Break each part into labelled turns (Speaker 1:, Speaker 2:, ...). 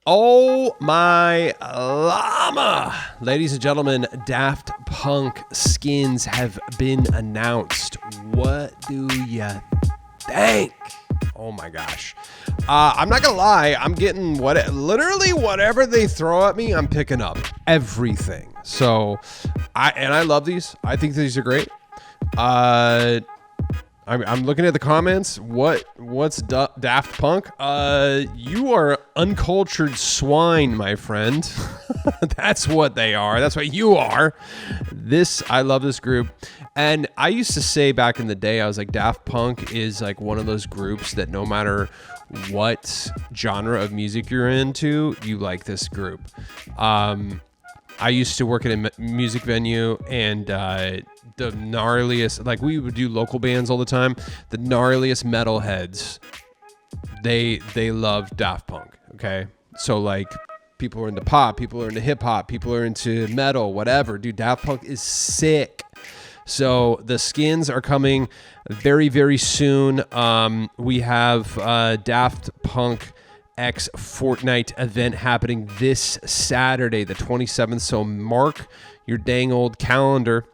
Speaker 1: Oh my llama! Ladies and gentlemen, Daft Punk skins have been announced. What do you think? Oh my gosh. I'm not gonna lie, I'm getting literally whatever they throw at me, I'm picking up everything. So I love these. I think these are great. I'm looking at the comments. What's Daft Punk? You are uncultured swine, my friend. That's what they are. That's what you are. I love this group. And I used to say back in the day, I was like, Daft Punk is like one of those groups that no matter what genre of music you're into, you like this group. I used to work at a music venue, and the gnarliest, like we would do local bands all the time. The gnarliest metalheads, they love Daft Punk. Okay, so like people are into pop, people are into hip hop, people are into metal, whatever. Dude, Daft Punk is sick. So the skins are coming very, very soon. We have Daft Punk X Fortnite event happening this Saturday, the 27th. So mark your dang old calendar.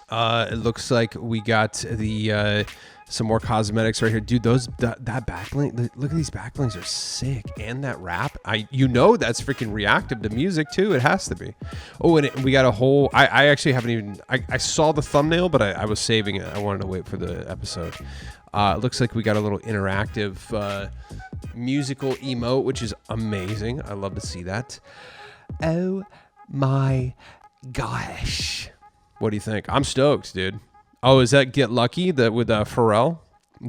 Speaker 1: It looks like we got the some more cosmetics right here, dude. That backlink, look at these backlinks, are sick, and that wrap. That's freaking reactive to music too. It has to be. Oh, and we got a whole. I actually haven't even. I saw the thumbnail, but I was saving it. I wanted to wait for the episode. It looks like we got a little interactive musical emote, which is amazing. I love to see that. Oh my gosh. What do you think? I'm stoked, dude. Oh, is that Get Lucky with Pharrell?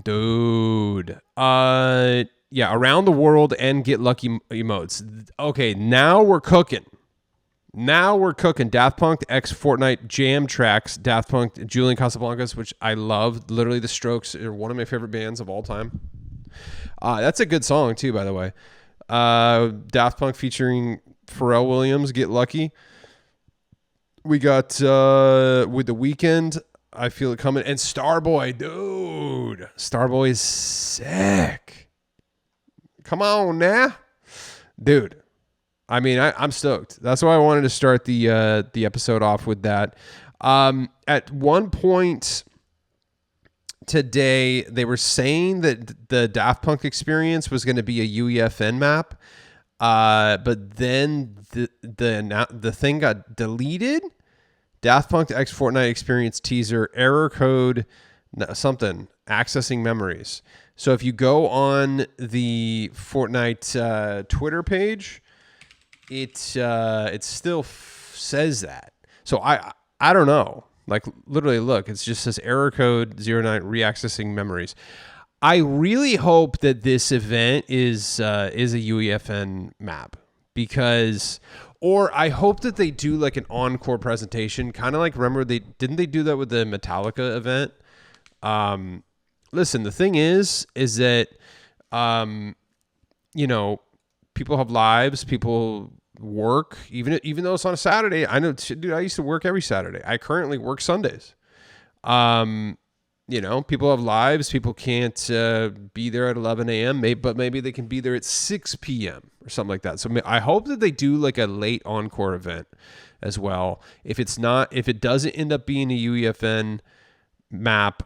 Speaker 1: Dude. Yeah, Around the World and Get Lucky emotes. Okay, now we're cooking. Daft Punk X Fortnite jam tracks. Daft Punk Julian Casablancas, which I love. Literally, The Strokes are one of my favorite bands of all time. That's a good song too, by the way. Daft Punk featuring Pharrell Williams, Get Lucky. We got with The Weeknd, I Feel It Coming, and Starboy, dude. Starboy is sick. Come on now, dude. I mean, I'm stoked. That's why I wanted to start the episode off with that. At one point today, they were saying that the Daft Punk experience was going to be a UEFN map, but then the thing got deleted. Daft Punk X Fortnite experience teaser, error code something, accessing memories. So if you go on the Fortnite Twitter page, it still says that. So I don't know. Like literally, look, it just says error code 09 reaccessing memories. I really hope that this event is a UEFN map, because, or I hope that they do like an encore presentation, kind of like, remember didn't they do that with the Metallica event? Listen, the thing is that people have lives, people work, even though it's on a Saturday. I know, dude, I used to work every Saturday. I currently work Sundays. People have lives. People can't be there at 11 a.m. But maybe they can be there at 6 p.m. or something like that. So I hope that they do like a late encore event as well. If it doesn't end up being a UEFN map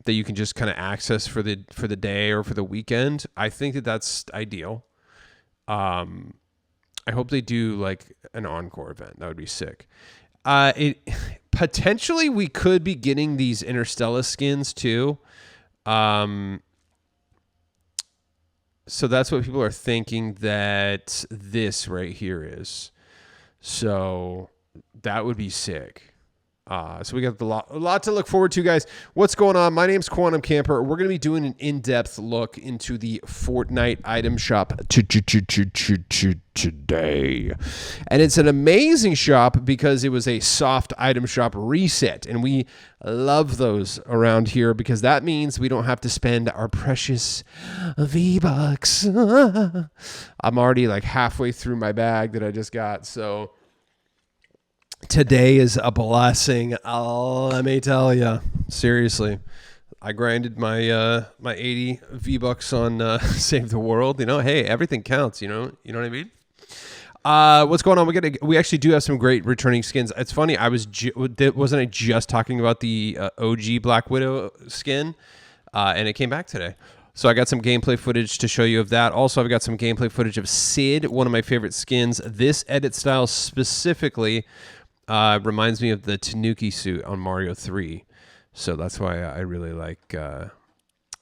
Speaker 1: that you can just kind of access for the day or for the weekend, I think that's ideal. I hope they do like an encore event. That would be sick. Potentially we could be getting these Interstellar skins too. So that's what people are thinking that this right here is. So that would be sick. So we got a lot to look forward to, guys. What's going on? My name's Quantum Camper. We're going to be doing an in-depth look into the Fortnite item shop today. And it's an amazing shop because it was a soft item shop reset. And we love those around here because that means we don't have to spend our precious V-Bucks. I'm already like halfway through my bag that I just got, so today is a blessing. Let me tell you, seriously. I grinded my my 80 V-Bucks on Save the World. You know, hey, everything counts. You know what I mean. What's going on? We actually do have some great returning skins. It's funny. Wasn't I just talking about the OG Black Widow skin, and it came back today. So I got some gameplay footage to show you of that. Also, I've got some gameplay footage of Sid, one of my favorite skins. This edit style specifically reminds me of the Tanuki suit on Mario 3. So that's why I really like that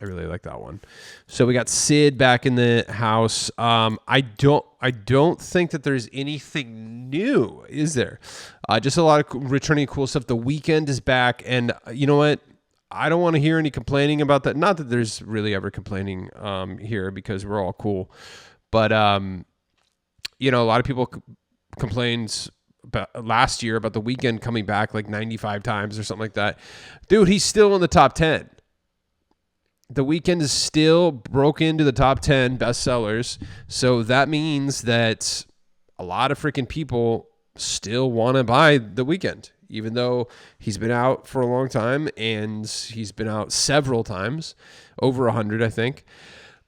Speaker 1: one. So we got Sid back in the house. I don't think that there's anything new, is there? Just a lot of returning cool stuff. The Weeknd is back, and you know what? I don't want to hear any complaining about that. Not that there's really ever complaining here, because we're all cool. But you know, a lot of people complained last year about The Weeknd coming back like 95 times or something like that. Dude, he's still in the top 10. The Weeknd is still broke into the top 10 bestsellers. So that means that a lot of freaking people still want to buy The Weeknd, even though he's been out for a long time, and he's been out several times, over 100, I think.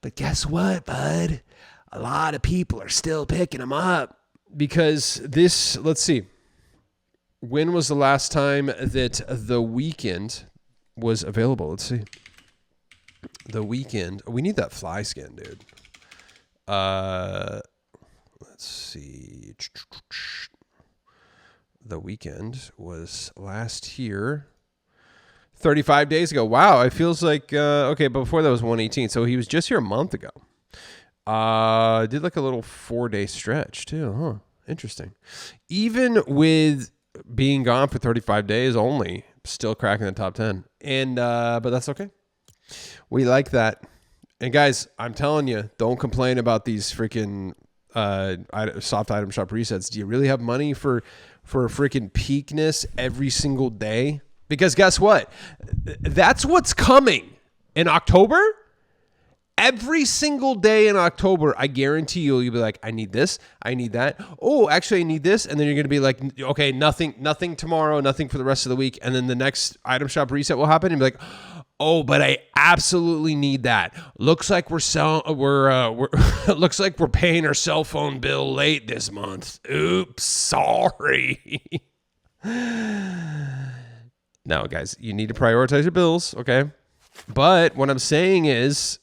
Speaker 1: But guess what, bud? A lot of people are still picking him up. Because let's see, when was the last time that The Weeknd was available? Let's see. The Weeknd. We need that fly skin, dude. Let's see. The Weeknd was last here 35 days ago. Wow, it feels like, okay, but before that was 118. So he was just here a month ago. Did like a little 4-day stretch too, huh? Interesting. Even with being gone for 35 days only, still cracking the top 10. And but that's okay. We like that. And guys, I'm telling you, don't complain about these freaking soft item shop resets. Do you really have money for freaking peakness every single day? Because guess what? That's what's coming in October. Every single day in October, I guarantee you'll be like, I need this, I need that. Oh, actually, I need this. And then you're going to be like, okay, nothing tomorrow, nothing for the rest of the week. And then the next item shop reset will happen. And be like, oh, but I absolutely need that. Looks like looks like we're paying our cell phone bill late this month. Oops, sorry. Now, guys, you need to prioritize your bills, okay? But what I'm saying is,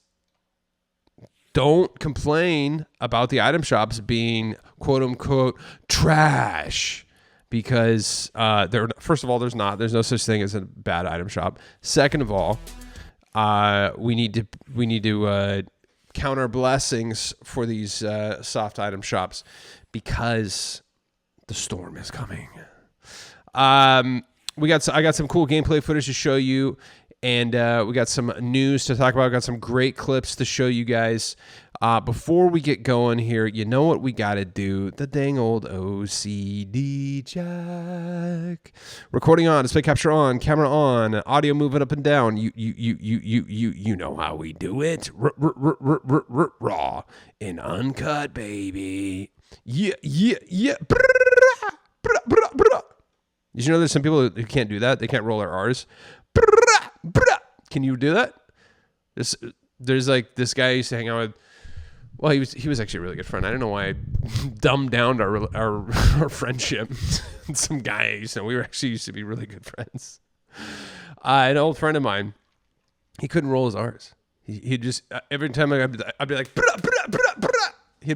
Speaker 1: don't complain about the item shops being quote unquote trash, because first of all, there's no such thing as a bad item shop. Second of all, we need to count our blessings for these soft item shops, because the storm is coming. I got some cool gameplay footage to show you. And we got some news to talk about. Got some great clips to show you guys. Before we get going here, you know what we got to do? The dang old OCD jack. Recording on, display capture on, camera on, audio moving up and down. You know how we do it. Raw and uncut, baby. Yeah. Did you know there's some people who can't do that? They can't roll their R's. Can you do that? There's like this guy I used to hang out with. Well, he was actually a really good friend. I don't know why I dumbed down our friendship. Some guy I used to know. We used to be really good friends. An old friend of mine, he couldn't roll his R's. He'd just every time I'd be like, he'd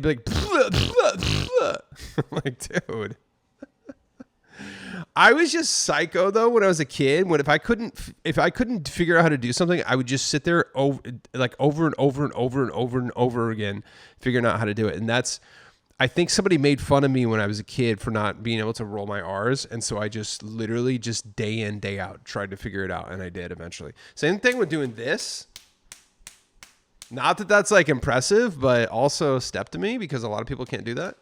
Speaker 1: be like, I'm like, dude. I was just psycho though when I was a kid. If I couldn't figure out how to do something, I would just sit there over and over again, figuring out how to do it. And I think somebody made fun of me when I was a kid for not being able to roll my R's, and so I just literally just day in day out tried to figure it out, and I did eventually. Same thing with doing this. Not that that's like impressive, but also a step to me, because a lot of people can't do that.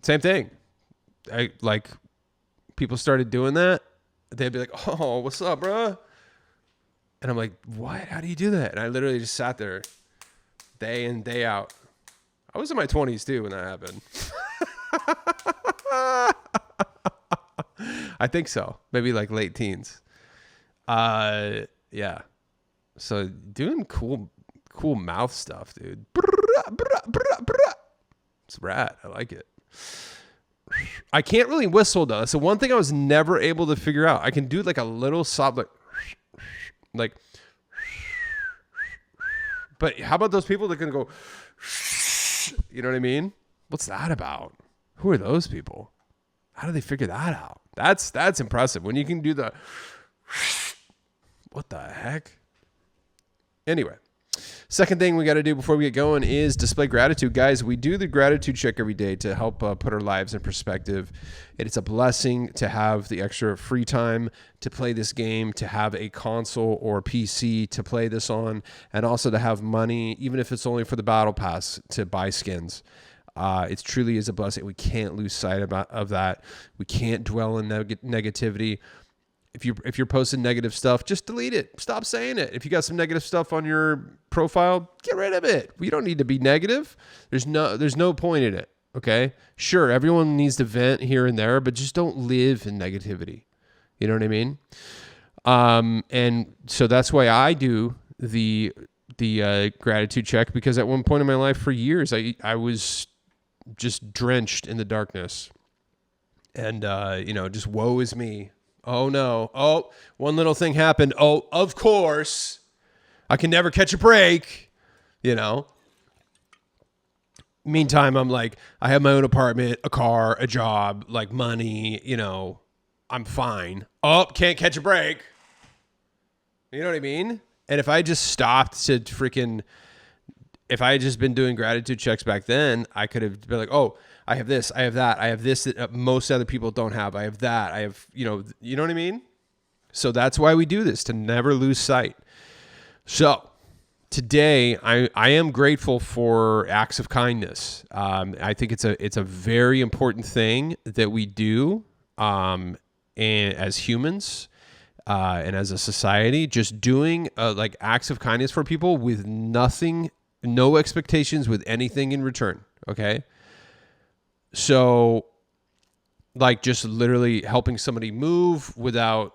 Speaker 1: Same thing. People started doing that. They'd be like, "Oh, what's up, bro?" And I'm like, "What? How do you do that?" And I literally just sat there day in, day out. I was in my 20s too when that happened. I think so. Maybe like late teens. Yeah. So doing cool mouth stuff, dude. It's rad. I like it. I can't really whistle though. So one thing I was never able to figure out. I can do like a little sob, like. But how about those people that can go? You know what I mean? What's that about? Who are those people? How do they figure that out? That's impressive. When you can do the. What the heck? Anyway. Second thing we got to do before we get going is display gratitude. Guys, we do the gratitude check every day to help put our lives in perspective. It's a blessing to have the extra free time to play this game, to have a console or PC to play this on, and also to have money, even if it's only for the battle pass, to buy skins. It truly is a blessing. We can't lose sight of that. We can't dwell in negativity. If you're posting negative stuff, just delete it. Stop saying it. If you got some negative stuff on your profile, get rid of it. We don't need to be negative. There's no point in it. Okay? Sure, everyone needs to vent here and there, but just don't live in negativity. You know what I mean? And so that's why I do the gratitude check, because at one point in my life for years, I was just drenched in the darkness. And just woe is me. Oh, no. Oh, one little thing happened. Oh, of course. I can never catch a break. Meantime, I'm like, I have my own apartment, a car, a job, like money, I'm fine. Oh, can't catch a break. You know what I mean? And if I just stopped to if I had just been doing gratitude checks back then, I could have been like, oh, I have this, I have that, I have this that most other people don't have. I have that. I have, you know what I mean? So that's why we do this, to never lose sight. So today, I am grateful for acts of kindness. I think it's a very important thing that we do, and as humans, and as a society, just doing like acts of kindness for people with no expectations, with anything in return. Okay. So like just literally helping somebody move without,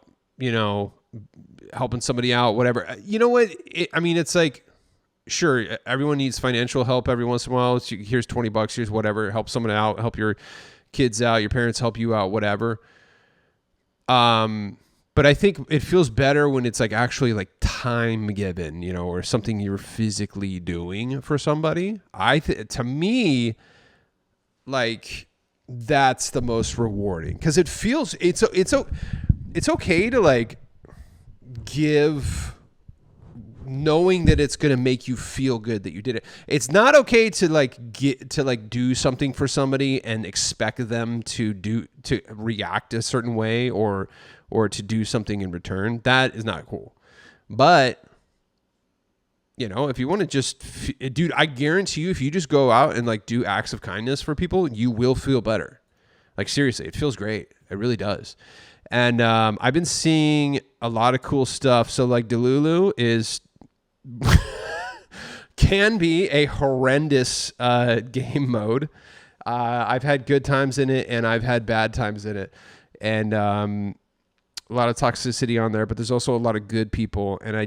Speaker 1: helping somebody out, whatever. You know what? It's like, sure, everyone needs financial help every once in a while. Here's $20, here's whatever. Help someone out, help your kids out, your parents help you out, whatever. But I think it feels better when it's like actually like time given, or something you're physically doing for somebody. To me, like that's the most rewarding, because it feels it's okay to like give, knowing that it's going to make you feel good that you did it. It's not okay to like do something for somebody and expect them to react a certain way or to do something in return. That is not cool. But if you want to just, dude, I guarantee you, if you just go out and like do acts of kindness for people, you will feel better. Like seriously, it feels great. It really does. And I've been seeing a lot of cool stuff. So like Delulu is can be a horrendous game mode. I've had good times in it and I've had bad times in it. And a lot of toxicity on there, but there's also a lot of good people. And I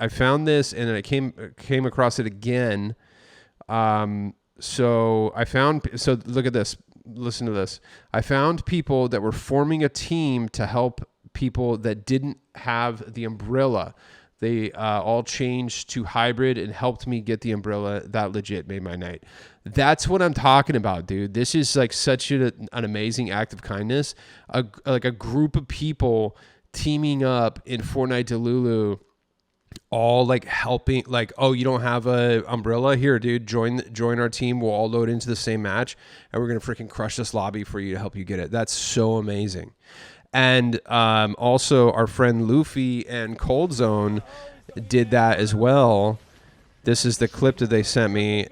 Speaker 1: found this, and I came across it again. So look at this, listen to this. I found people that were forming a team to help people that didn't have the umbrella. They all changed to hybrid and helped me get the umbrella. That legit made my night. That's what I'm talking about, dude. This is like such an amazing act of kindness. Like a group of people teaming up in Fortnite Delulu, all like helping. Like, oh, you don't have a umbrella? Here, dude. Join our team. We'll all load into the same match, and we're gonna freaking crush this lobby for you to help you get it. That's so amazing. And also our friend Luffy and Cold Zone did that as well. This is the clip that they sent me.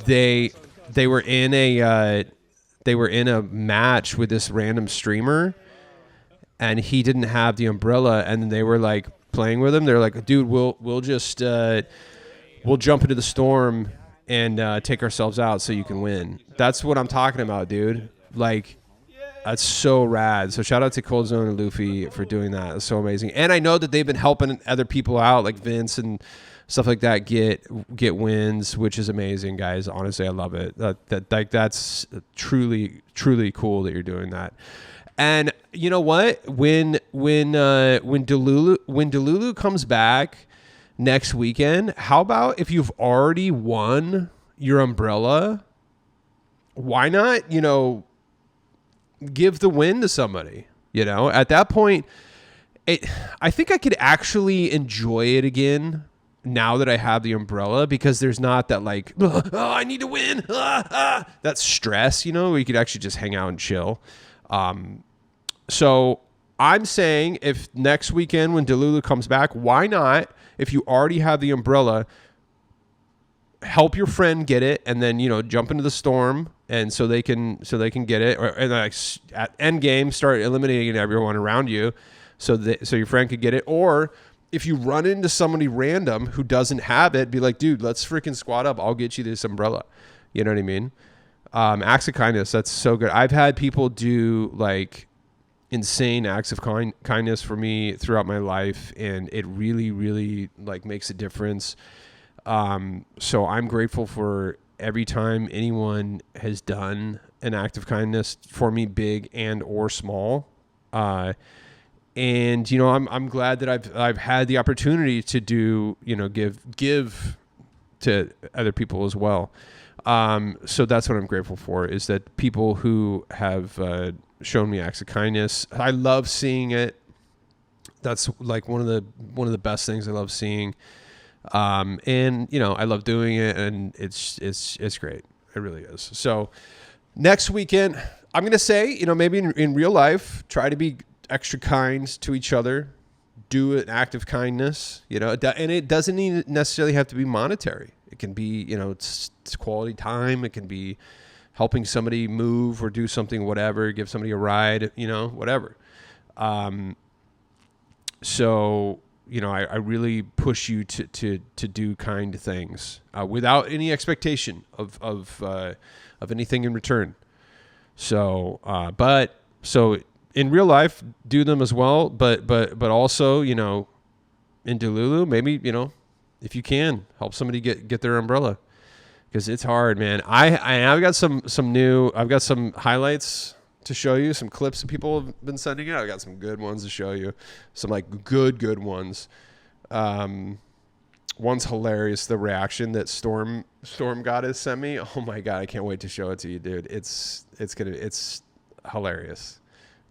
Speaker 1: They were in a match with this random streamer, and he didn't have the umbrella, and they were like playing with him. They're like, dude, we'll just we'll jump into the storm and take ourselves out so you can win. That's what I'm talking about, dude. Like, That's so rad. So shout out to Cold Zone and Luffy for doing that. It's so amazing. And I know that they've been helping other people out, like Vince and stuff like that, get wins, which is amazing, guys. Honestly, I love it. That's truly cool that you're doing that. And you know what? When Delulu comes back next weekend, how about if you've already won your umbrella? Why not, give the win to somebody? At that point, I think I could actually enjoy it again now that I have the umbrella, because there's not that like, oh, I need to win, that stress, where you could actually just hang out and chill. So I'm saying, if next weekend when Delulu comes back, why not, if you already have the umbrella, help your friend get it, and then jump into the storm, and so they can get it, and like at end game start eliminating everyone around you, so your friend could get it. Or if you run into somebody random who doesn't have it, be like, dude, let's freaking squad up. I'll get you this umbrella. You know what I mean? Acts of kindness. That's so good. I've had people do like insane acts of kindness for me throughout my life, and it really, really like makes a difference. So I'm grateful for every time anyone has done an act of kindness for me, big and or small. And I'm glad that I've had the opportunity to do, give to other people as well. So that's what I'm grateful for, is that people who have shown me acts of kindness. I love seeing it. That's like one of the best things I love seeing. And I love doing it, and it's great. It really is. So next weekend, I'm going to say, maybe in real life, try to be extra kind to each other, do an act of kindness, and it doesn't even necessarily have to be monetary. It can be, it's quality time. It can be helping somebody move or do something, whatever, give somebody a ride, whatever. So, I really push you to do kind things without any expectation of anything in return. So, so in real life, do them as well. But also, in Delulu, maybe, if you can help somebody get their umbrella, because it's hard, man. I've got some highlights to show you, some clips that people have been sending in. I've got some good ones to show you, some like good ones. One's hilarious, the reaction that Storm Goddess sent me. Oh my God, I can't wait to show it to you, dude. It's hilarious.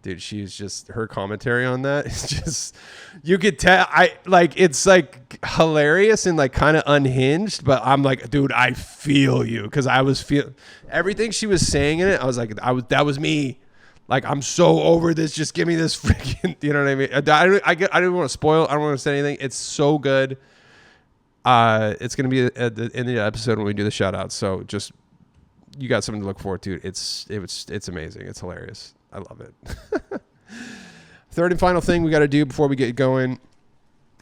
Speaker 1: Dude, she's just, her commentary on that is just, you could tell, it's like hilarious and like kind of unhinged, but I'm like, dude, I feel you. Cause I was everything she was saying in it. I was like, that was me. Like, I'm so over this. Just give me this freaking, you know what I mean? I didn't want to spoil. I don't want to say anything. It's so good. It's going to be at the end of the episode when we do the shout out. So just, you got something to look forward to. It's amazing. It's hilarious. I love it. Third and final thing we got to do before we get going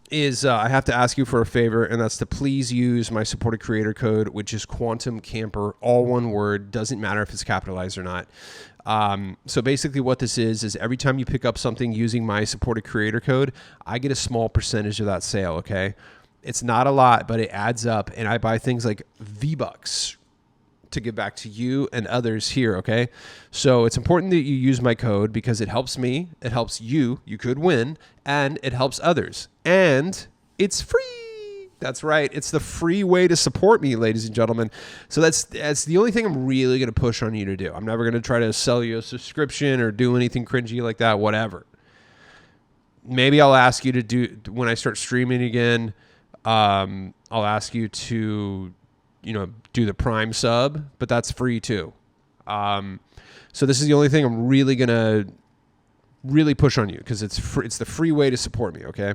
Speaker 1: is I have to ask you for a favor, and that's to please use my supported creator code, which is Quantum Camper, all one word. Doesn't matter if it's capitalized or not. So basically what this is every time you pick up something using my supported creator code, I get a small percentage of that sale, okay? It's not a lot, but it adds up, and I buy things like V-Bucks to give back to you and others here, okay? So it's important that you use my code because it helps me, it helps you could win, and it helps others. And it's free. That's right. It's the free way to support me, ladies and gentlemen. So that's the only thing I'm really going to push on you to do. I'm never going to try to sell you a subscription or do anything cringy like that, whatever. Maybe I'll ask you to do, when I start streaming again, I'll ask you to do the Prime sub, but that's free too. So this is the only thing I'm really gonna push on you, because it's the free way to support me. Okay,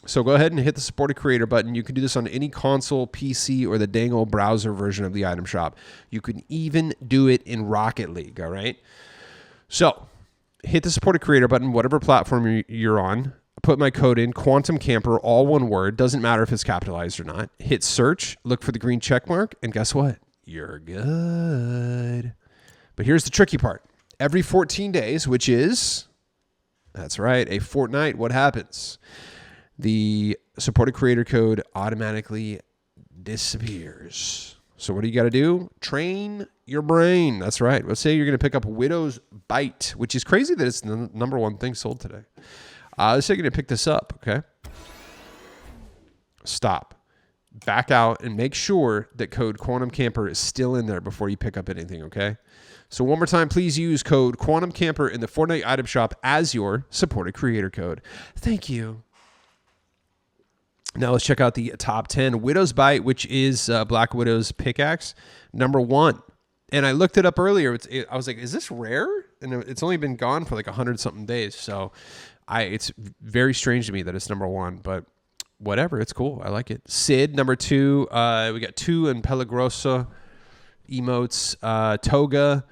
Speaker 1: so go ahead and hit the supported creator button. You can do this on any console, PC, or the dang old browser version of the item shop. You can even do it in Rocket League. All right, so hit the supported creator button, whatever platform you're on. Put my code in, Quantum Camper, all one word. Doesn't matter if it's capitalized or not. Hit search, look for the green check mark, and guess what? You're good. But here's the tricky part. every 14 days, which is, that's right, a fortnight, what happens? The supported creator code automatically disappears. So what do you got to do? Train your brain. That's right. Let's say you're going to pick up Widow's Bite, which is crazy that it's the number one thing sold today. Let's say you're going to pick this up, okay? Stop. Back out and make sure that code Quantum Camper is still in there before you pick up anything, okay? So one more time, please use code Quantum Camper in the Fortnite item shop as your supported creator code. Thank you. Now let's check out the top 10. Widow's Bite, which is Black Widow's pickaxe, number 1. And I looked it up earlier. I was like, is this rare? And it's only been gone for like 100-something days. So it's very strange to me that it's number 1, but whatever. It's cool. I like it. Sid, number 2. We got 2 and Pelagrosa emotes, Toga,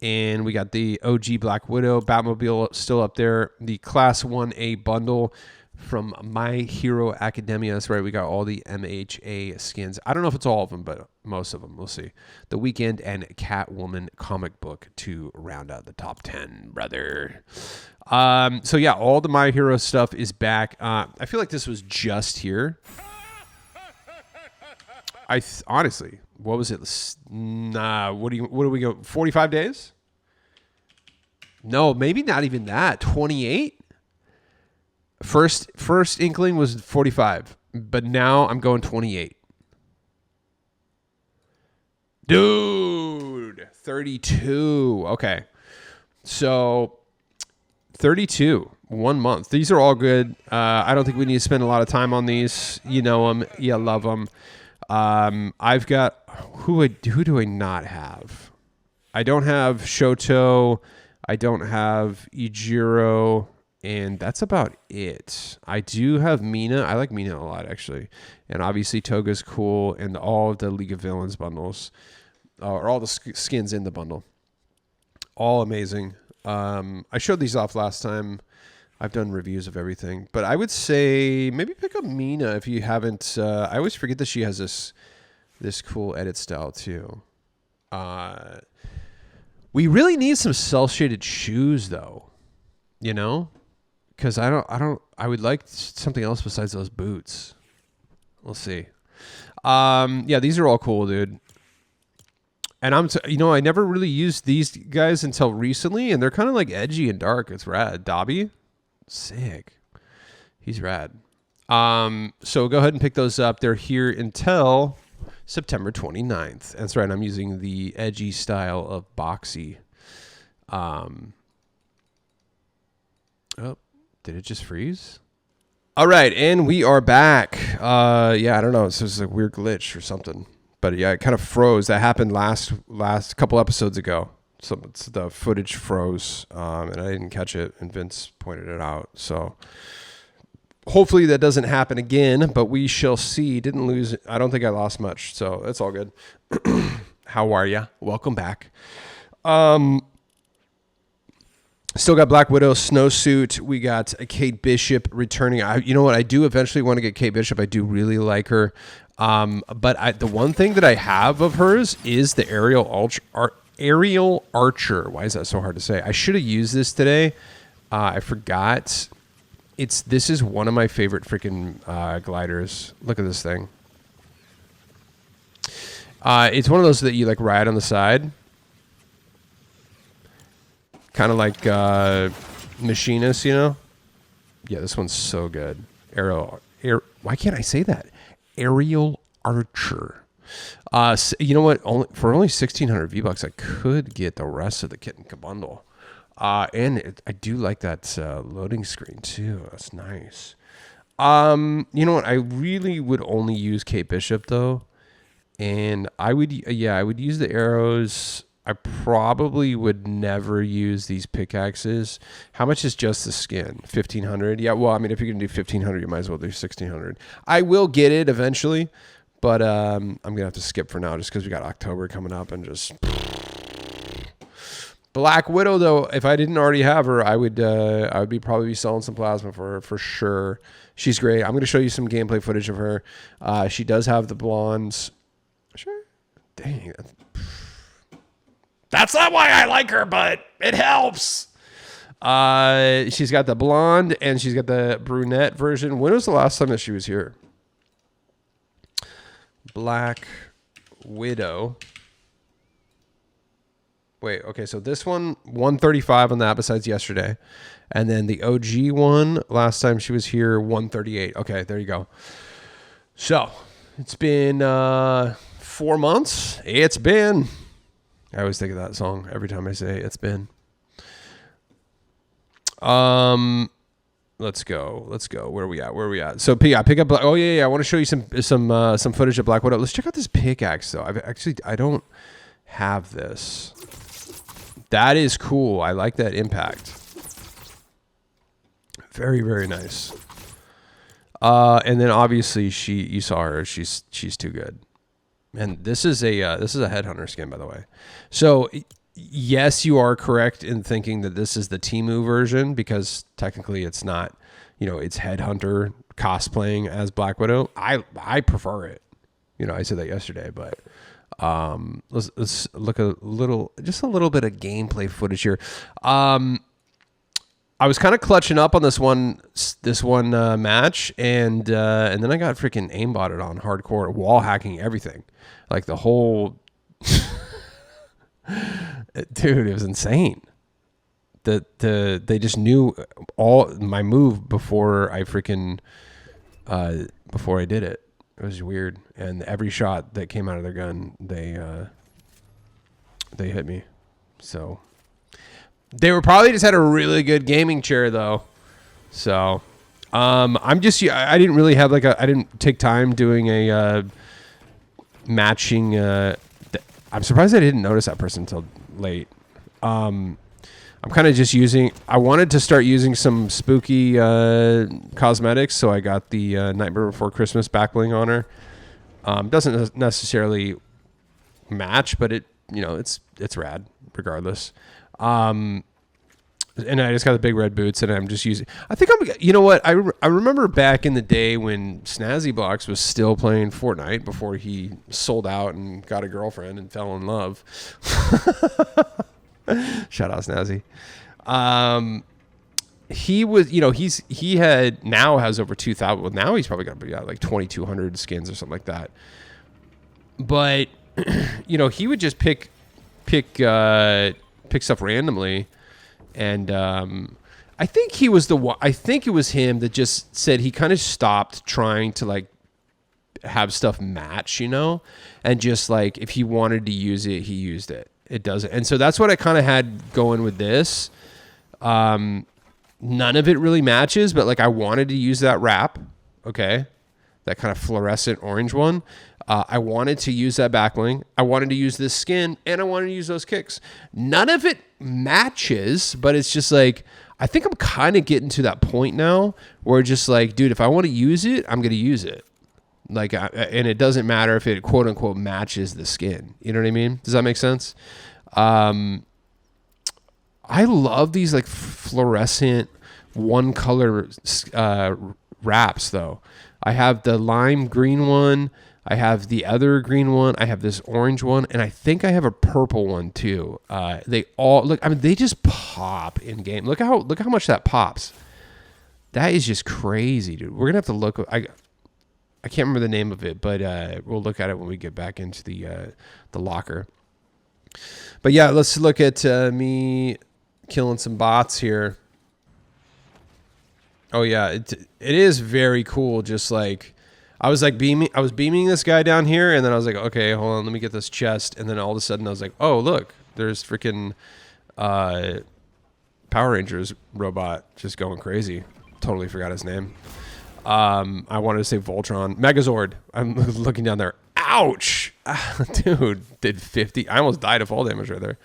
Speaker 1: and we got the OG Black Widow. Batmobile still up there. The Class 1A bundle from My Hero Academia. That's right. We got all the MHA skins. I don't know if it's all of them, but most of them. We'll see. The Weekend and Catwoman comic book to round out the top 10, brother. So yeah, all the My Hero stuff is back. I feel like this was just here. Honestly, what was it? Nah, what do we go? 45 days? No, maybe not even that. 28? First inkling was 45, but now I'm going 28. Dude, 32. Okay. So 32, 1 month. These are all good. I don't think we need to spend a lot of time on these. You know them. You love them. I've got, who do I not have? I don't have Shoto. I don't have Ijiro. And that's about it. I do have Mina. I like Mina a lot, actually. And obviously Toga's cool. And all of the League of Villains bundles. Or all the skins in the bundle. All amazing. I showed these off last time. I've done reviews of everything. But I would say maybe pick up Mina if you haven't. I always forget that she has this cool edit style too. We really need some cel-shaded shoes though. You know? Because I would like something else besides those boots. We'll see. Yeah, these are all cool, dude. And I never really used these guys until recently, and they're kind of like edgy and dark. It's rad. Dobby, sick. He's rad. So go ahead and pick those up. They're here until September 29th. That's right. I'm using the edgy style of boxy. Oh. Did it just freeze? All right, and we are back. Yeah, I don't know. It's just a weird glitch or something. But yeah, it kind of froze. That happened last couple episodes ago. So the footage froze, and I didn't catch it, and Vince pointed it out. So hopefully that doesn't happen again, but we shall see. Didn't lose. I don't think I lost much, so that's all good. How are ya? Welcome back. Still got Black Widow snowsuit. We got a Kate Bishop returning. You know what? I do eventually want to get Kate Bishop. I do really like her. But the one thing that I have of hers is the aerial archer. Why is that so hard to say? I should have used this today. I forgot. This is one of my favorite freaking gliders. Look at this thing. It's one of those that you like ride on the side. Kind of like Machinist, you know? Yeah, this one's so good. Why can't I say that? Aerial Archer. So, you know what? For only 1,600 V-Bucks, I could get the rest of the kit and bundle. And I do like that loading screen, too. That's nice. You know what? I really would only use Kate Bishop, though. And I would use the arrows. I probably would never use these pickaxes. How much is just the skin? 1,500? Yeah, well, I mean, if you're going to do 1,500, you might as well do 1,600. I will get it eventually, but I'm going to have to skip for now just because we got October coming up and just... Black Widow, though, if I didn't already have her, I would probably be selling some plasma for her for sure. She's great. I'm going to show you some gameplay footage of her. She does have the blondes. Sure. Dang. That's not why I like her, but it helps. She's got the blonde and she's got the brunette version. When was the last time that she was here? Black Widow. Wait, okay, so this one, 135 on that besides yesterday. And then the OG one, last time she was here, 138. Okay, there you go. So, it's been 4 months. It's been. I always think of that song every time I say it's been. Let's go. Where are we at? So yeah, pick up. Oh yeah. I want to show you some footage of Black Widow. Let's check out this pickaxe though. I don't have this. That is cool. I like that impact. Very, very nice. And then obviously you saw her. She's too good. And this is a headhunter skin, by the way. So yes, you are correct in thinking that this is the Temu version because technically it's not, it's headhunter cosplaying as Black Widow. I prefer it. I said that yesterday, but let's look just a little bit of gameplay footage here. I was kind of clutching up on this one match, and then I got freaking aimbotted on hardcore, wall hacking everything, like the whole. Dude, it was insane. They just knew all my move before I did it. It was weird, and every shot that came out of their gun, they hit me. So. They were probably just had a really good gaming chair though. So, I didn't really have I didn't take time doing a matching. I'm surprised I didn't notice that person until late. I'm kind of just I wanted to start using some spooky cosmetics, so I got the Nightmare Before Christmas back bling on her. Doesn't necessarily match, but it's rad regardless. And I just got the big red boots, and I'm just using. I think you know what? I remember back in the day when Snazzy Blocks was still playing Fortnite before he sold out and got a girlfriend and fell in love. Shout out Snazzy. He was, he now has over 2,000. Well, now he's probably got like 2,200 skins or something like that. But he would just pick stuff randomly, and I think he was I think it was him that just said he kind of stopped trying to have stuff match, and just if he wanted to use it, he used it. It doesn't, and so that's what I kind of had going with this. None of it really matches, but I wanted to use that wrap, okay, that kind of fluorescent orange one. I wanted to use that backbling. I wanted to use this skin, and I wanted to use those kicks. None of it matches, but it's just I think I'm kind of getting to that point now where just dude, if I want to use it, I'm going to use it. And it doesn't matter if it quote unquote matches the skin. You know what I mean? Does that make sense? I love these fluorescent one color wraps though. I have the lime green one. I have the other green one. I have this orange one, and I think I have a purple one too. They all look. I mean, they just pop in game. Look how much that pops. That is just crazy, dude. We're gonna have to look. I can't remember the name of it, but we'll look at it when we get back into the locker. But yeah, let's look at me killing some bots here. Oh yeah, it is very cool. Just I was beaming this guy down here, and then I was like, okay, hold on, let me get this chest, and then all of a sudden I was like, oh look, there's freaking Power Rangers robot just going crazy. Totally forgot his name. I wanted to say Voltron, Megazord. I'm looking down there. Ouch, dude, did 50. I almost died of fall damage right there.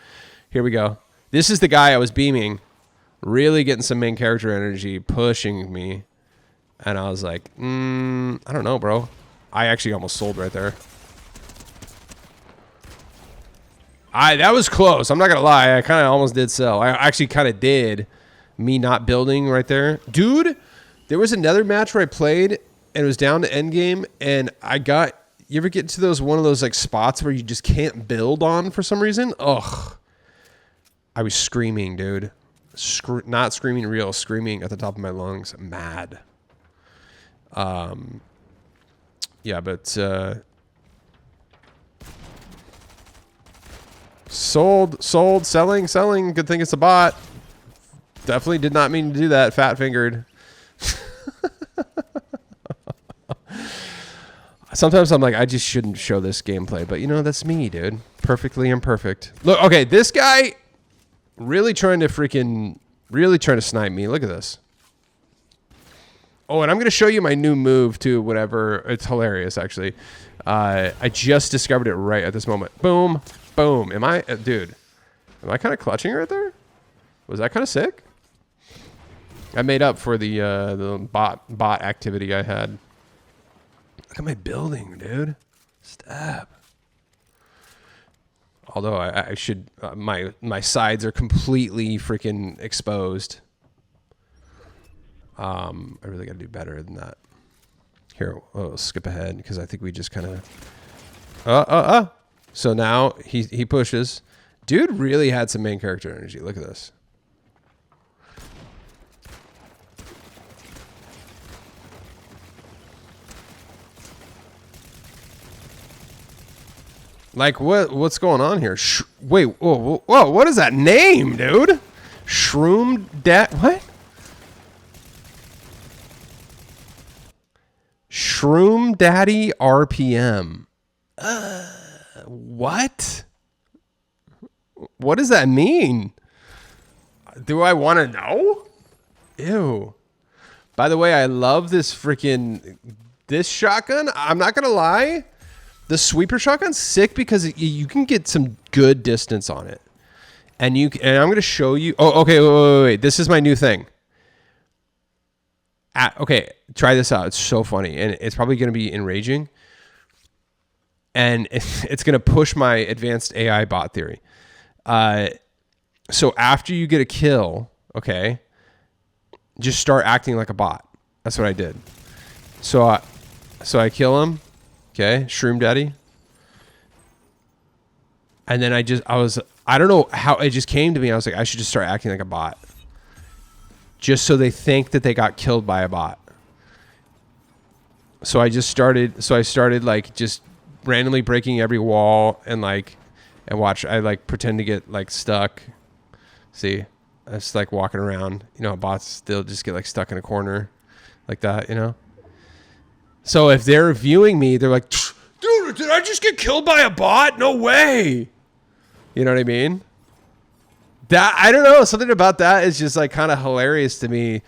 Speaker 1: Here we go. This is the guy I was beaming, really getting some main character energy, pushing me. And I was like, I don't know, bro. I actually almost sold right there. That was close. I'm not going to lie. I kind of almost did sell. I actually kind of did. Me not building right there. Dude, there was another match where I played, and it was down to endgame, and you ever get to one of those spots where you just can't build on for some reason? Ugh. I was screaming, dude. Not screaming real, screaming at the top of my lungs. Mad. Yeah, but sold, selling. Good thing it's a bot. Definitely did not mean to do that. Fat fingered. Sometimes I'm like, I just shouldn't show this gameplay, but you know, that's me, dude. Perfectly imperfect. Look, okay, this guy really trying to snipe me. Look at this. Oh, and I'm going to show you my new move too, whatever. It's hilarious, actually. I just discovered it right at this moment. Boom, boom. Am I kind of clutching right there? Was that kind of sick? I made up for the bot activity I had. Look at my building, dude. Stab. Although I should, my sides are completely freaking exposed. I really got to do better than that. Here, I'll skip ahead because I think we just kind of. So now he pushes. Dude really had some main character energy. Look at this. Like what's going on here? Wait, whoa, what is that name, dude? Shroom what? Shroom Daddy RPM. What? What does that mean? Do I want to know? Ew. By the way, I love this shotgun. I'm not going to lie. The sweeper shotgun's sick because you can get some good distance on it. And I'm going to show you. Oh, okay. Wait. This is my new thing. Okay. Try this out. It's so funny. And it's probably going to be enraging. And it's going to push my advanced AI bot theory. So after you get a kill, okay, just start acting like a bot. That's what I did. So I kill him. Okay, Shroom Daddy. And then I don't know how it just came to me. I was like, I should just start acting like a bot. Just so they think that they got killed by a bot. So I started like just randomly breaking every wall and watch. I like pretend to get like stuck. See, I just like walking around. You know, bots still just get like stuck in a corner like that, you know? So if they're viewing me, they're like, dude, did I just get killed by a bot? No way. You know what I mean? That, I don't know. Something about that is just like kind of hilarious to me.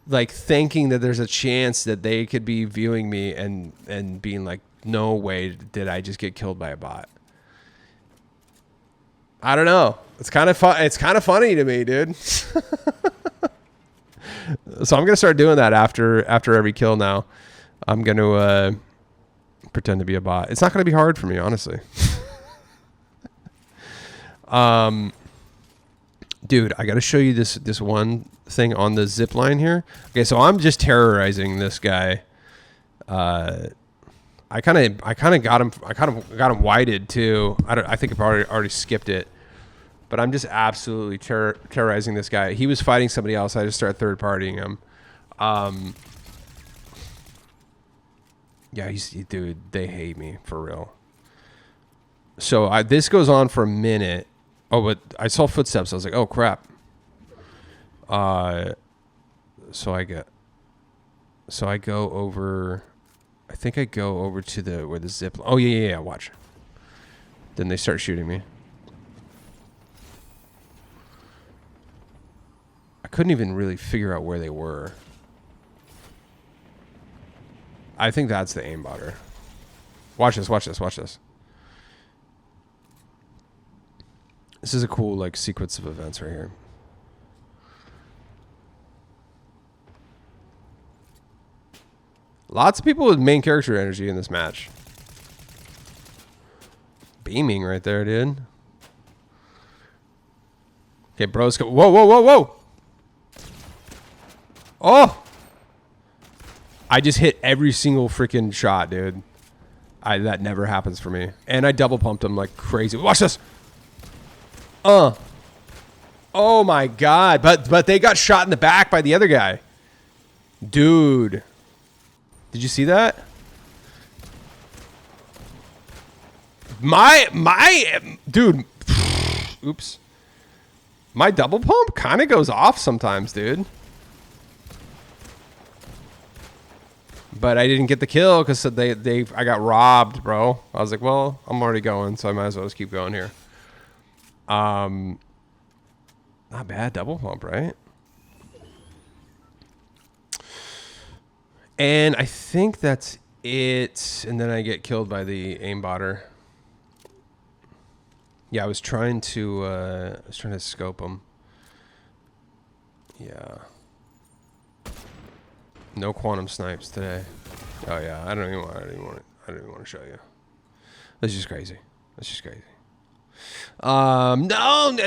Speaker 1: Like thinking that there's a chance that they could be viewing me and being like, no way did I just get killed by a bot. I don't know. It's kind of fun. It's kind of funny to me, dude. So I'm going to start doing that after every kill now. I'm going to pretend to be a bot. It's not going to be hard for me, honestly. Dude, I got to show you this one thing on the zip line here. Okay, so I'm just terrorizing this guy. I kind of got him whited too. I think I already skipped it. But I'm just absolutely terrorizing this guy. He was fighting somebody else. I just started third partying him. Yeah, dude, they hate me for real. So this goes on for a minute. Oh, but I saw footsteps. I was like, oh crap. So I go over. I think I go over to where the zip. Oh yeah. Watch. Then they start shooting me. I couldn't even really figure out where they were. I think that's the aimbotter. Watch this. This is a cool like sequence of events right here. Lots of people with main character energy in this match. Beaming right there, dude. Okay, bros. Whoa. Oh! I just hit every single freaking shot, dude. That never happens for me. And I double pumped him like crazy. Watch this. Oh my God. But they got shot in the back by the other guy. Dude. Did you see that? Dude. Oops. My double pump kind of goes off sometimes, dude. But I didn't get the kill because I got robbed, bro. I was like, well, I'm already going, so I might as well just keep going here. Not bad double pump, right? And I think that's it. And then I get killed by the aimbotter. Yeah, I was trying to scope him. Yeah. No quantum snipes today. Oh yeah, I don't even want to show you. That's just crazy. No,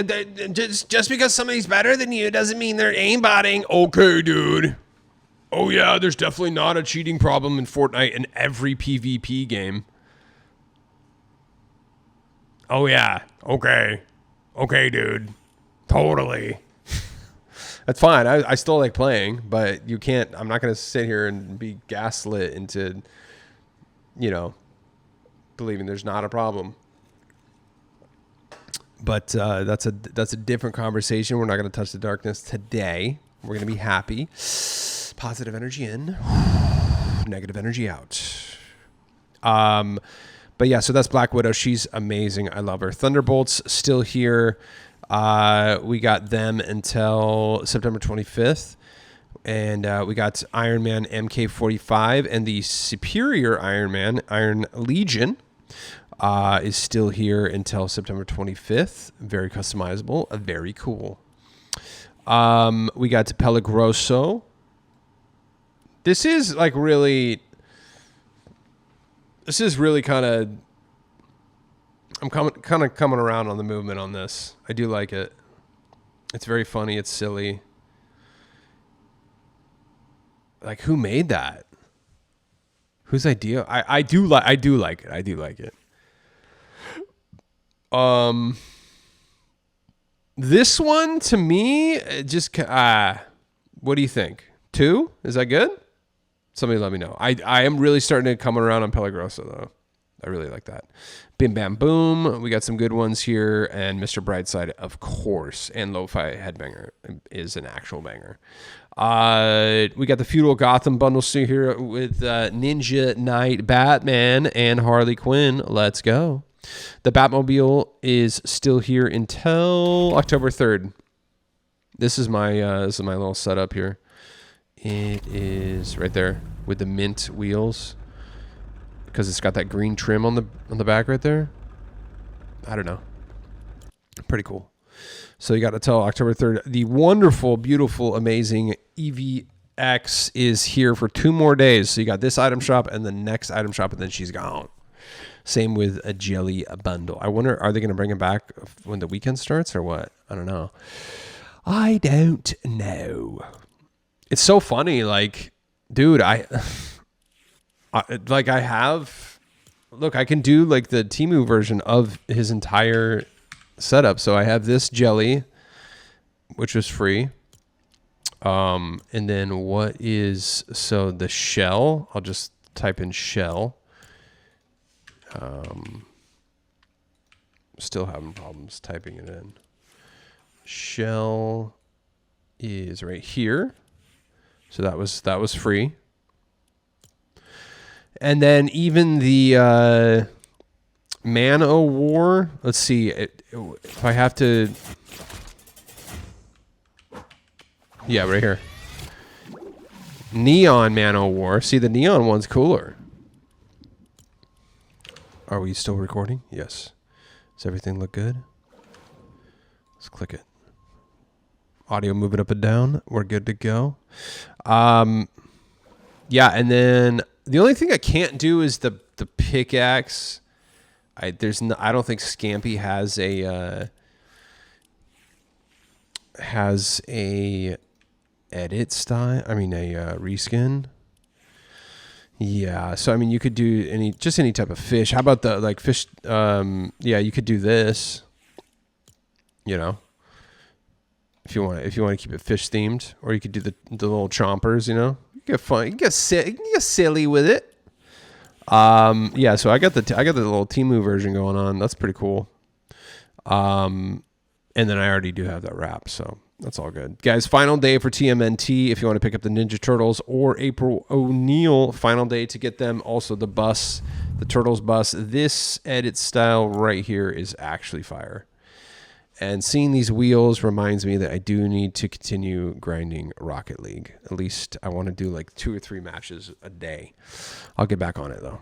Speaker 1: just because somebody's better than you doesn't mean they're aimbotting. Okay, dude. Oh yeah, there's definitely not a cheating problem in Fortnite in every PvP game. Oh yeah. Okay, dude. Totally. That's fine. I still like playing, but you can't. I'm not going to sit here and be gaslit into, believing there's not a problem. But that's a different conversation. We're not going to touch the darkness today. We're going to be happy. Positive energy in, negative energy out. But yeah, so that's Black Widow. She's amazing. I love her. Thunderbolt's still here. We got them until September 25th. And we got Iron Man MK45 and the superior Iron Man, Iron Legion, is still here until September 25th. Very customizable. Very cool. We got Pelagroso. This is really kind of... I'm kind of coming around on the movement on this. I do like it. It's very funny. It's silly. Like, who made that? Whose idea? I do like it. This one to me just what do you think? 2? Is that good? Somebody let me know. I am really starting to come around on Pelagroso though. I really like that. Bim Bam Boom. We got some good ones here. And Mr. Brightside, of course. And Lo-Fi Headbanger is an actual banger. We got the Feudal Gotham bundle still here with Ninja Knight, Batman, and Harley Quinn. Let's go. The Batmobile is still here until October 3rd. This is my little setup here. It is right there with the mint wheels. Because it's got that green trim on the back right there. I don't know. Pretty cool. So you got to tell October 3rd. The wonderful, beautiful, amazing EVX is here for 2 more days. So you got this item shop and the next item shop, and then she's gone. Same with a jelly bundle. I wonder, are they going to bring it back when the weekend starts or what? I don't know. I don't know. It's so funny. Like, dude, I can do like the Temu version of his entire setup. So I have this jelly, which was free. And then the shell, I'll just type in shell. Still having problems typing it in. Shell is right here. So that was free. And then even the Man O' War, let's see, if I have to... Yeah, right here. Neon Man O' War. See, the neon one's cooler. Are we still recording? Yes. Does everything look good? Let's click it. Audio moving up and down. We're good to go. Yeah, and then the only thing I can't do is the pickaxe. I don't think Scampy has a edit style. I mean a reskin. Yeah, so I mean you could do any type of fish. How about the fish? Yeah, you could do this. if you want to keep it fish themed, or you could do the little chompers. You know, you get fun. You can get silly with it. Yeah. So I got the little Temu version going on. That's pretty cool. And then I already do have that wrap, so that's all good. Guys, final day for TMNT. If you want to pick up the Ninja Turtles or April O'Neil, final day to get them. Also the bus, the Turtles bus. This edit style right here is actually fire. And seeing these wheels reminds me that I do need to continue grinding Rocket League. At least I want to do like 2 or 3 matches a day. I'll get back on it though.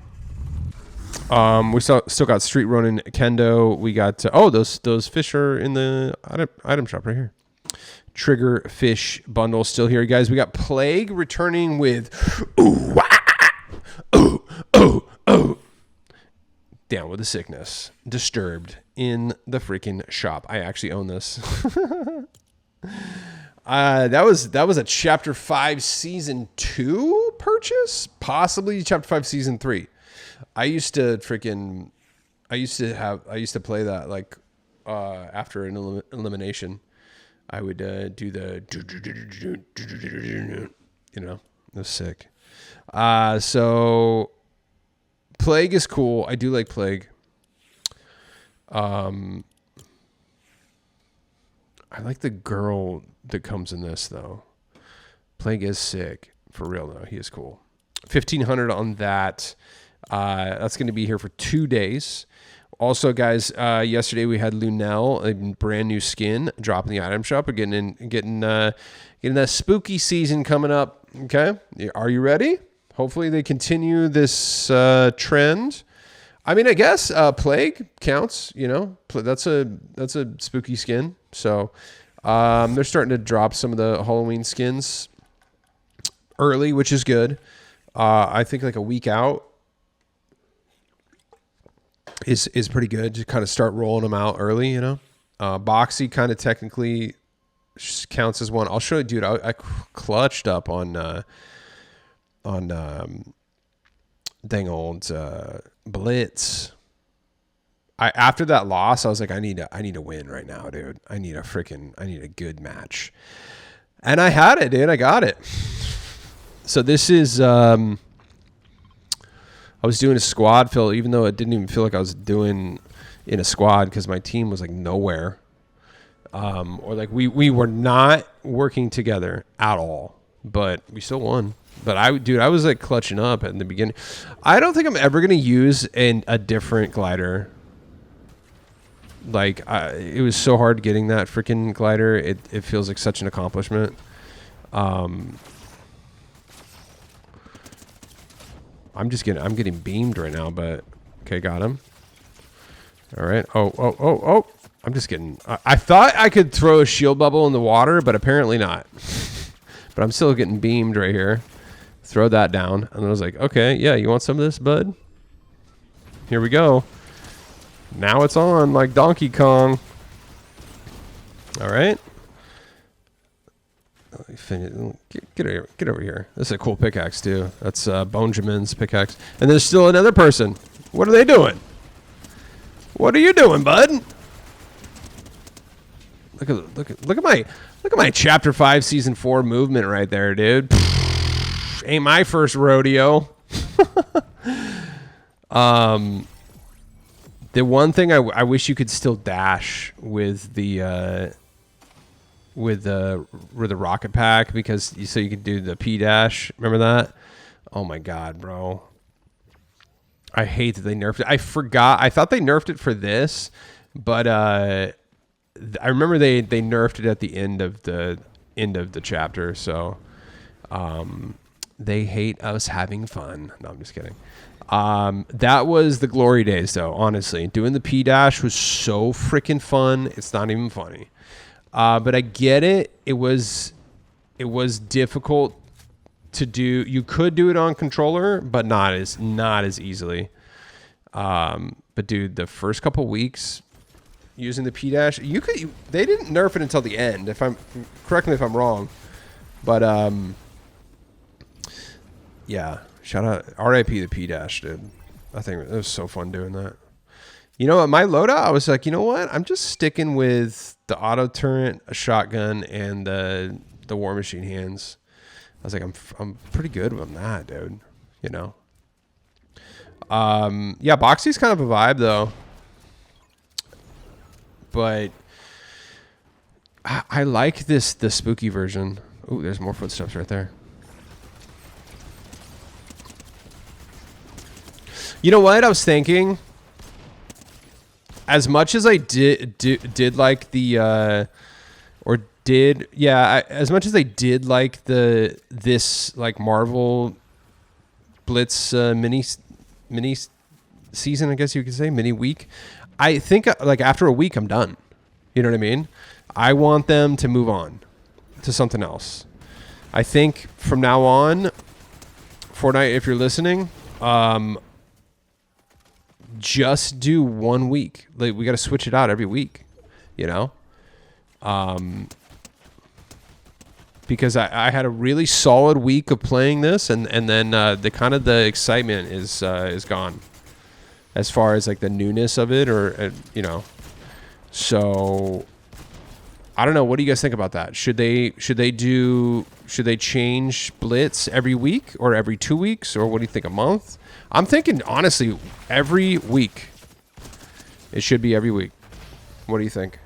Speaker 1: We still got Street Ronin Kendo. We got those fish are in the item shop right here. Trigger fish bundle still here, guys. We got Plague returning with Down with the Sickness. Disturbed in the freaking shop. I actually own this. That was a Chapter 5 Season 2 purchase, possibly Chapter 5 Season 3. I used to play that like after an elimination. I would do the, you know, it was sick. So Plague is cool. I do like Plague. I like the girl that comes in this though. Plague is sick for real though. He is cool. 1,500 on that. That's going to be here for 2 days. Also, guys, yesterday we had Lunel, a brand new skin, drop in the item shop. We're getting that spooky season coming up. Okay, are you ready? Hopefully they continue this trend. I mean, I guess Plague counts. You know, that's a spooky skin. So they're starting to drop some of the Halloween skins early, which is good. I think like a week out is pretty good to kind of start rolling them out early, you know. Boxy kind of technically counts as one. I'll show you, dude. I clutched up on dang old Blitz. After that loss, I was like, I need a win right now, dude. I need a good match, and I had it, dude. I got it. So this is I was doing a squad fill, even though it didn't even feel like I was doing in a squad because my team was like nowhere. Or like we were not working together at all, but we still won. But I was like clutching up in the beginning. I don't think I'm ever going to use a different glider. Like it was so hard getting that freaking glider. It feels like such an accomplishment. I'm getting beamed right now, but okay, got him. All right. Oh. I'm just getting, I thought I could throw a shield bubble in the water, but apparently not. But I'm still getting beamed right here. Throw that down. And I was like, okay, yeah, you want some of this, bud? Here we go. Now it's on like Donkey Kong. All right. Get over here. This is a cool pickaxe too. That's Bonjamin's pickaxe. And there's still another person. What are they doing? What are you doing, bud? Look at my Chapter 5 Season 4 movement right there, dude. Ain't my first rodeo. The one thing I wish you could still dash with the rocket pack, because so you could do the P dash. Remember that? Oh my god, bro. I hate that they nerfed it. I forgot. I thought they nerfed it for this, but I remember they nerfed it at the end of the chapter. So they hate us having fun. No, I'm just kidding. That was the glory days, though. Honestly, doing the P dash was so freaking fun. It's not even funny. But I get it. It was difficult to do. You could do it on controller, but not as easily. But dude, the first couple weeks using the P dash, they didn't nerf it until the end. Correct me if I'm wrong, but yeah. Shout out, RIP the P dash, dude. I think it was so fun doing that. You know what? My loadout, I was like, you know what? I'm just sticking with the auto turret, a shotgun, and the War Machine hands. I was like, I'm pretty good on that, dude. You know. Yeah, Boxy's kind of a vibe though, but I like the spooky version. Ooh, there's more footsteps right there. You know what I was thinking? As much as I did like the as much as I did like this like Marvel Blitz mini season, I guess you could say, mini week. I think like after a week I'm done. You know what I mean? I want them to move on to something else. I think from now on, Fortnite, if you're listening, just do 1 week. Like we got to switch it out every week, you know? Because I had a really solid week of playing this, and then the excitement is gone, as far as like the newness of it, or you know. So I don't know. What do you guys think about that? Should they change Blitz every week or every 2 weeks, or what do you think? A month? I'm thinking honestly every week. It should be every week. What do you think?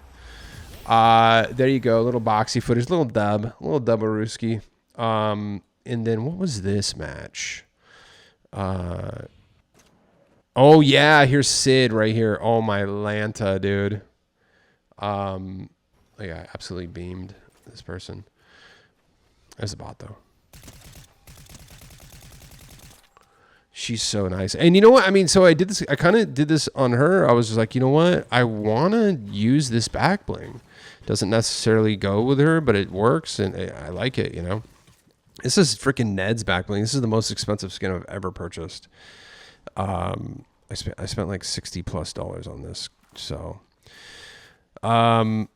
Speaker 1: There you go. A little boxy footage, little dub-a-rooski. And then what was this match? Oh yeah, here's Sid right here. Oh my Lanta, dude. Yeah, absolutely beamed this person. There's a bot though. She's so nice. And you know what? I mean, so I kind of did this on her. I was just like, you know what? I want to use this back bling. Doesn't necessarily go with her, but it works, and I like it, you know? This is freaking Ned's back bling. This is the most expensive skin I've ever purchased. I spent like $60+ on this. So, I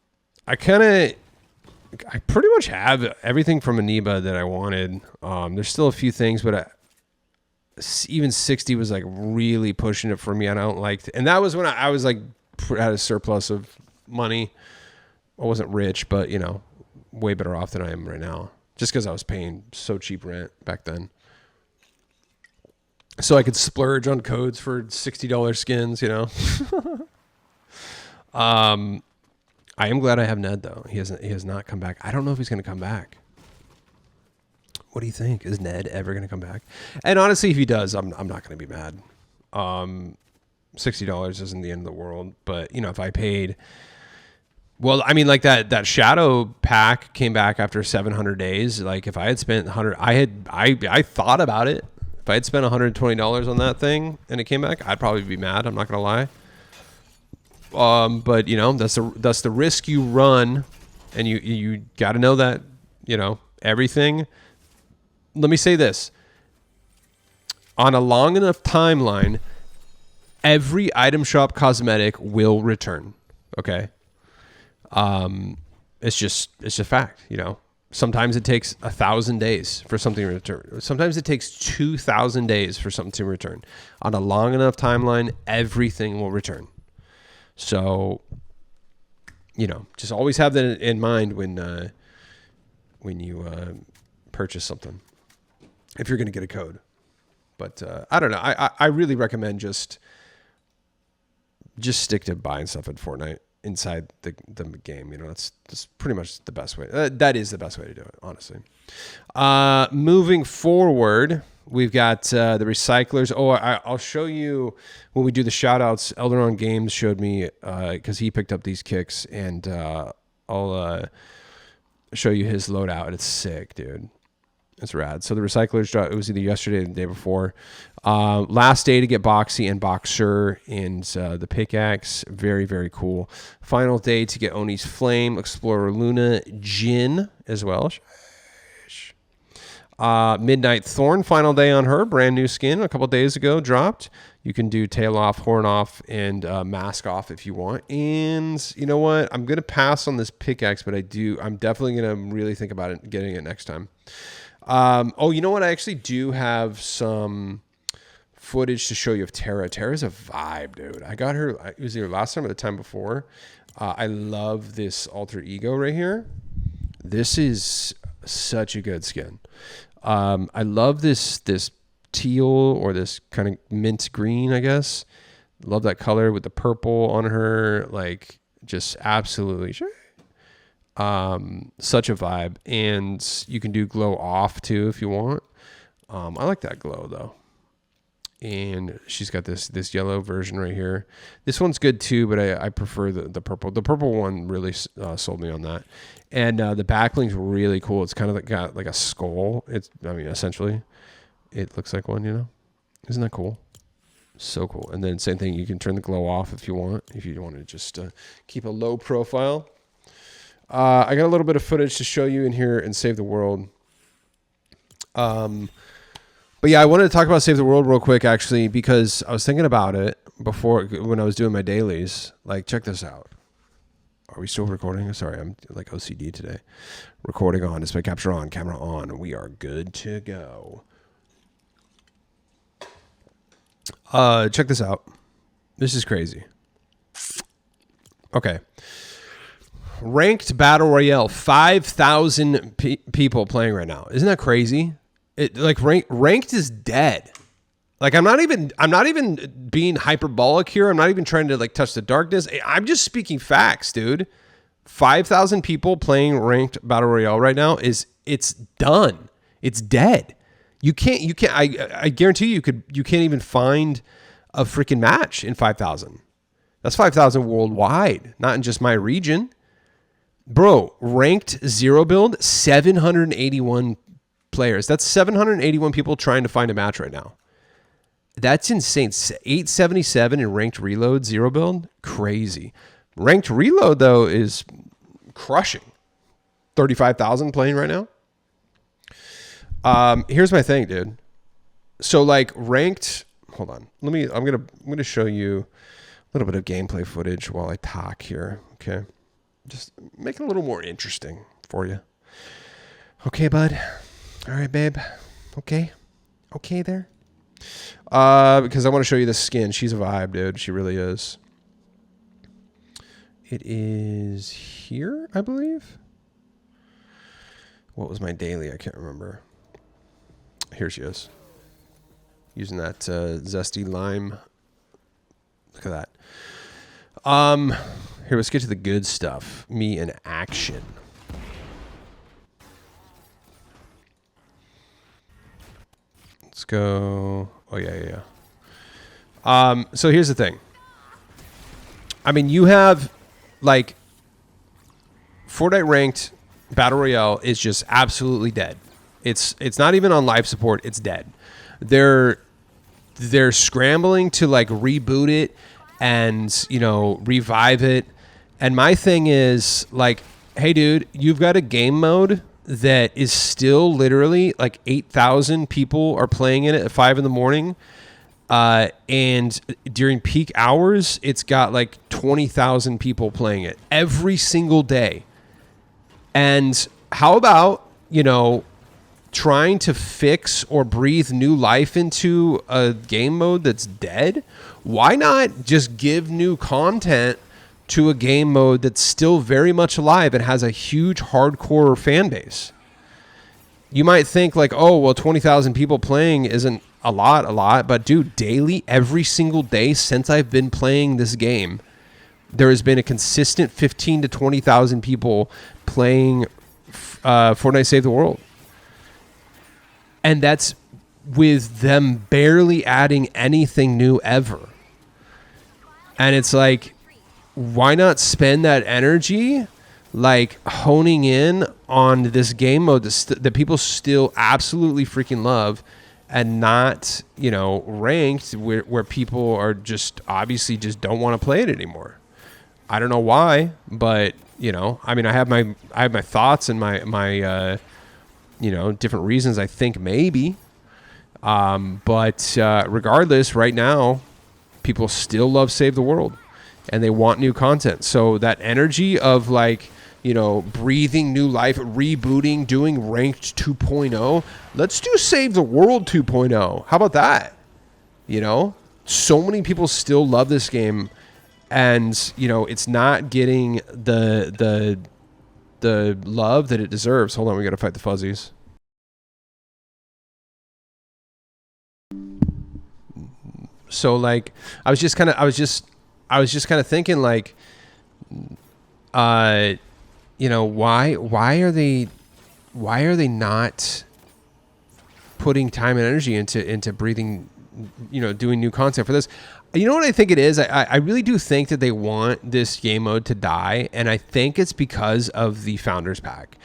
Speaker 1: pretty much have everything from Aniba that I wanted. There's still a few things, but even 60 was like really pushing it for me. I don't like it. And that was when I was like had a surplus of money. I wasn't rich, but you know, way better off than I am right now, just because I was paying so cheap rent back then. So I could splurge on codes for $60 skins, you know. I am glad I have Ned though. He has not come back. I don't know if he's going to come back. What do you think? Is Ned ever going to come back? And honestly, if he does, I'm not going to be mad. $60 isn't the end of the world, but you know, if I paid, well, I mean, like that shadow pack came back after 700 days. Like if I had spent 100, I thought about it. If I had spent $120 on that thing and it came back, I'd probably be mad. I'm not going to lie. But you know, that's the risk you run, and you got to know that, you know, everything. Let me say this. On a long enough timeline, every item shop cosmetic will return. Okay. It's just fact, you know. Sometimes it takes 1,000 days for something to return. Sometimes it takes 2,000 days for something to return. On a long enough timeline, everything will return. So, you know, just always have that in mind when you purchase something, if you're going to get a code. But I don't know. I really recommend just stick to buying stuff at Fortnite inside the game. You know, that's pretty much the best way. That is the best way to do it, honestly. Moving forward, we've got the recyclers. Oh, I'll show you when we do the shout outs. Elderon Games showed me because he picked up these kicks, and I'll show you his loadout. It's sick, dude. It's rad. So the recyclers dropped, it was either yesterday or the day before. Last day to get Boxy and Boxer and the pickaxe. Very, very cool. Final day to get Oni's Flame, Explorer Luna, Jin as well. Midnight Thorn, final day on her. Brand new skin a couple days ago dropped. You can do tail off, horn off, and mask off if you want. And you know what? I'm going to pass on this pickaxe, but I'm definitely going to really think about it, getting it next time. You know what? I actually do have some footage to show you of Tara. Tara's a vibe, dude. I got her. It was either last time or the time before. I love this alter ego right here. This is such a good skin. I love this teal or this kind of mint green, I guess. Love that color with the purple on her. Like, just absolutely such a vibe. And you can do glow off too if you want. I like that glow though. And she's got this yellow version right here. This one's good too, but I prefer the purple. The purple one really sold me on that. And the backlink's really cool. It's kind of got like a skull. Essentially, it looks like one, you know? Isn't that cool? So cool. And then same thing, you can turn the glow off if you want to just keep a low profile. I got a little bit of footage to show you in here and Save the World. But yeah, I wanted to talk about Save the World real quick, actually, because I was thinking about it before when I was doing my dailies. Like, check this out. Are we still recording? Sorry, I'm like OCD today. Recording on, display capture on, camera on. We are good to go. Check this out. This is crazy. Okay. Ranked Battle Royale, 5,000 people playing right now. Isn't that crazy? It like ranked is dead. Like I'm not even being hyperbolic here. I'm not even trying to like touch the darkness. I'm just speaking facts, dude. 5,000 people playing ranked Battle Royale right now it's done. It's dead. You can't I guarantee you can't even find a freaking match in 5,000. That's 5,000 worldwide, not in just my region. Bro, ranked zero build, 781 players. That's 781 people trying to find a match right now. That's insane. 877 in ranked reload, zero build. Crazy. Ranked reload, though, is crushing. 35,000 playing right now. Here's my thing, dude. So like ranked, hold on. I'm gonna show you a little bit of gameplay footage while I talk here. Okay. Just make it a little more interesting for you. Okay, bud. All right, babe. Okay there. Because I want to show you this skin. She's a vibe, dude. She really is. It is here, I believe. What was my daily? I can't remember. Here she is. Using that zesty lime. Look at that. Here, let's get to the good stuff. Me in action. Let's go. Oh, yeah. So here's the thing. I mean, you have, like, Fortnite ranked Battle Royale is just absolutely dead. It's not even on live support. It's dead. They're scrambling to, like, reboot it and, you know, revive it. And my thing is, like, hey, dude, you've got a game mode that is still literally like 8,000 people are playing in it at 5 a.m. And during peak hours, it's got like 20,000 people playing it every single day. And how about, you know, trying to fix or breathe new life into a game mode that's dead? Why not just give new content to a game mode that's still very much alive and has a huge hardcore fan base? You might think like, oh, well, 20,000 people playing isn't a lot, but dude, daily, every single day since I've been playing this game, there has been a consistent 15 to 20,000 people playing Fortnite Save the World. And that's with them barely adding anything new ever. And it's like, why not spend that energy like honing in on this game mode that people still absolutely freaking love, and not, you know, ranked where people are just obviously just don't want to play it anymore. I don't know why, but you know, I mean, I have my thoughts and my you know, different reasons I think maybe. But regardless, right now, people still love Save the World and they want new content. So that energy of like, you know, breathing new life, rebooting, doing ranked 2.0. Let's do Save the World 2.0. How about that? You know, so many people still love this game, and you know, it's not getting the love that it deserves. Hold on, we got to fight the fuzzies. So like, I was just kind of thinking like, you know, why are they not putting time and energy into breathing, you know, doing new content for this? You know what I think it is? I really do think that they want this game mode to die, and I think it's because of the Founders Pack.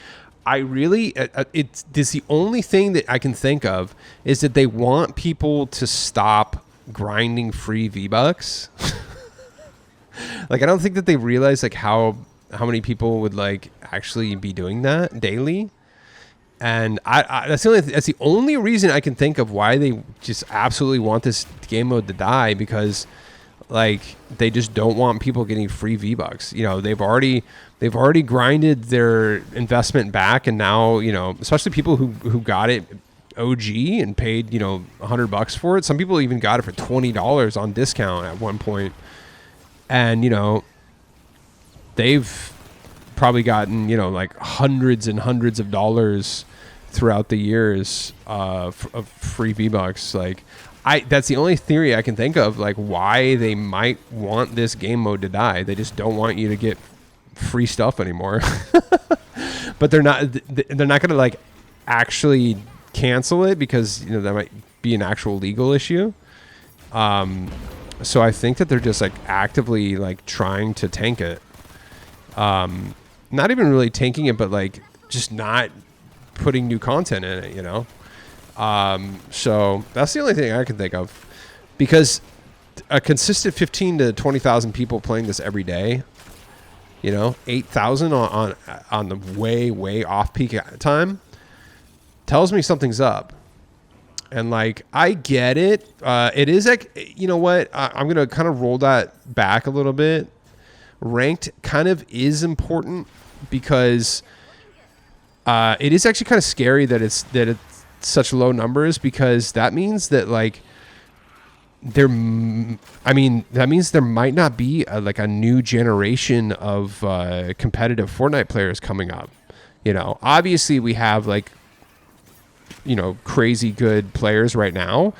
Speaker 1: I really, it's the only thing that I can think of is that they want people to stop grinding free V-Bucks. Like, I don't think that they realize like how many people would like actually be doing that daily. And that's the only reason I can think of why they just absolutely want this game mode to die, because like they just don't want people getting free V-Bucks. You know, they've already grinded their investment back, and now, you know, especially people who got it OG and paid, you know, $100 for it. Some people even got it for $20 on discount at one point. And, you know, they've probably gotten, you know, like hundreds and hundreds of dollars throughout the years of free V-Bucks. Like, that's the only theory I can think of, like why they might want this game mode to die. They just don't want you to get free stuff anymore. But they're not going to like actually cancel it, because, you know, that might be an actual legal issue. So I think that they're just like actively like trying to tank it. Not even really tanking it, but like just not putting new content in it, you know? So that's the only thing I can think of, because a consistent 15 to 20,000 people playing this every day, you know, 8,000 on the way off peak time tells me something's up. And like, I get it. It is like, you know what? I'm going to kind of roll that back a little bit. Ranked kind of is important, because it is actually kind of scary that it's such low numbers, because that means that like that means there might not be like a new generation of competitive Fortnite players coming up. You know, obviously we have like, you know, crazy good players right now,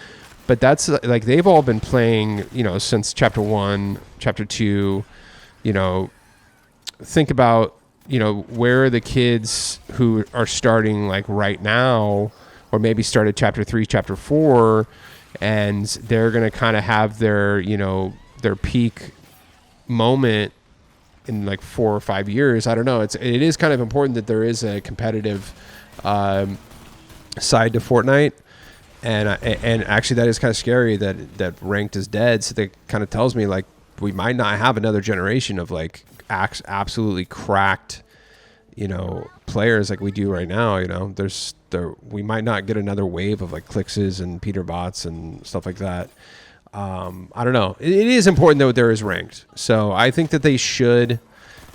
Speaker 1: but that's like, they've all been playing, you know, since chapter 1, chapter 2. You know, think about, you know, where are the kids who are starting like right now, or maybe started chapter 3, chapter 4, and they're going to kind of have their, you know, their peak moment in like 4 or 5 years. I don't know. It is kind of important that there is a competitive side to Fortnite, and actually that is kind of scary that ranked is dead. So that kind of tells me like we might not have another generation of like absolutely cracked, you know, players like we do right now. You know, we might not get another wave of like Clixes and Peter Bots and stuff like that. I don't know. It is important though there is ranked, so I think that they should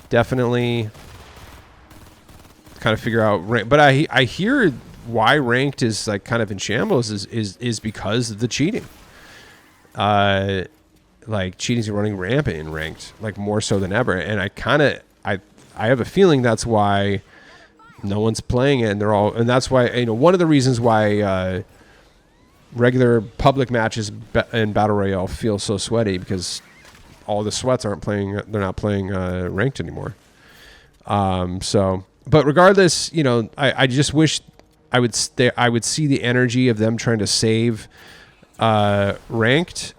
Speaker 1: definitely kind of figure out rank. But I hear why ranked is like kind of in shambles is because of the cheating. Like cheating's running rampant in ranked, like more so than ever. And I have a feeling that's why no one's playing it, and that's why, you know, one of the reasons why regular public matches in Battle Royale feel so sweaty, because all the sweats they're not playing ranked anymore. So, but regardless, you know, I just wish I would see the energy of them trying to save ranked,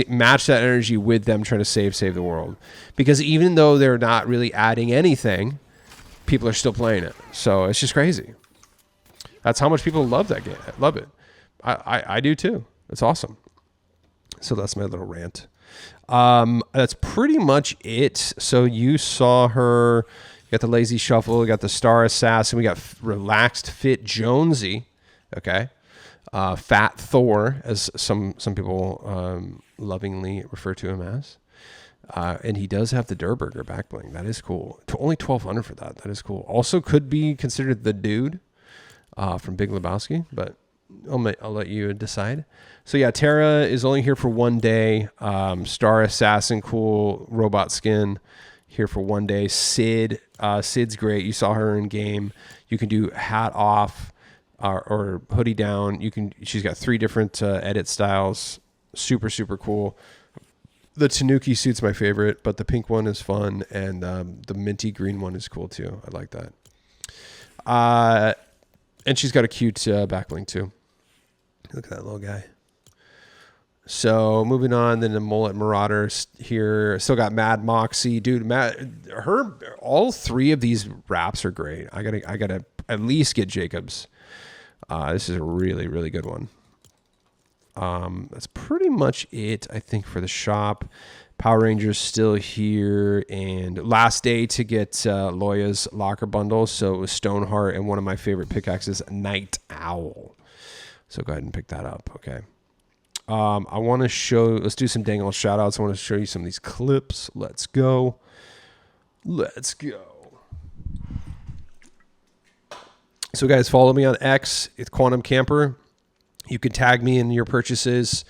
Speaker 1: match that energy with them trying to save the world, because even though they're not really adding anything, people are still playing it. So it's just crazy. That's how much people love that game. Love it. I do too. It's awesome. So that's my little rant. That's pretty much it. So you saw her. You got the Lazy Shuffle. You got the Star Assassin. We got Relaxed Fit Jonesy. Okay. Fat Thor, as some people lovingly refer to him as. And he does have the Durburger back bling. That is cool. Only $1,200 for that. That is cool. Also could be considered the dude from Big Lebowski, but I'll let you decide. So yeah, Terra is only here for 1 day. Star Assassin, cool robot skin, here for 1 day. Sid's great. You saw her in game. You can do hat off or hoodie down. She's got 3 different edit styles. Super, super cool. The Tanuki suit's my favorite, but the pink one is fun, and the minty green one is cool too. I like that. And she's got a cute backbling too. Look at that little guy. So moving on, then the Mullet Marauder here. Still got Mad Moxie, dude. All 3 of these wraps are great. I gotta at least get Jacob's. This is a really, really good one. That's pretty much it, I think, for the shop. Power Rangers still here, and last day to get Loya's locker bundle. So it was Stoneheart and one of my favorite pickaxes, Night Owl. So go ahead and pick that up. Okay. I want to let's do some dang old shout outs. I want to show you some of these clips. Let's go. So guys, follow me on X. It's Quantum Camper. You can tag me in your purchases,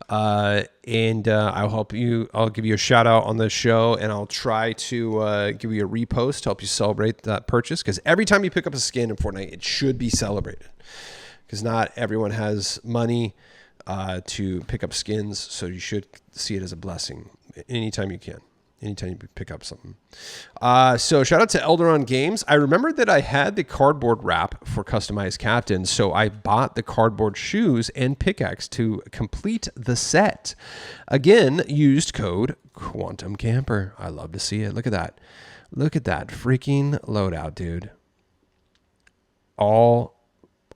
Speaker 1: and I'll help you. I'll give you a shout out on the show, and I'll try to give you a repost to help you celebrate that purchase. Because every time you pick up a skin in Fortnite, it should be celebrated. Because not everyone has money to pick up skins, so you should see it as a blessing anytime you can. Anytime you pick up something. So shout out to Elderon Games. I remembered that I had the cardboard wrap for customized captains, so I bought the cardboard shoes and pickaxe to complete the set. Again, used code Quantum Camper. I love to see it. Look at that. Look at that freaking loadout, dude. All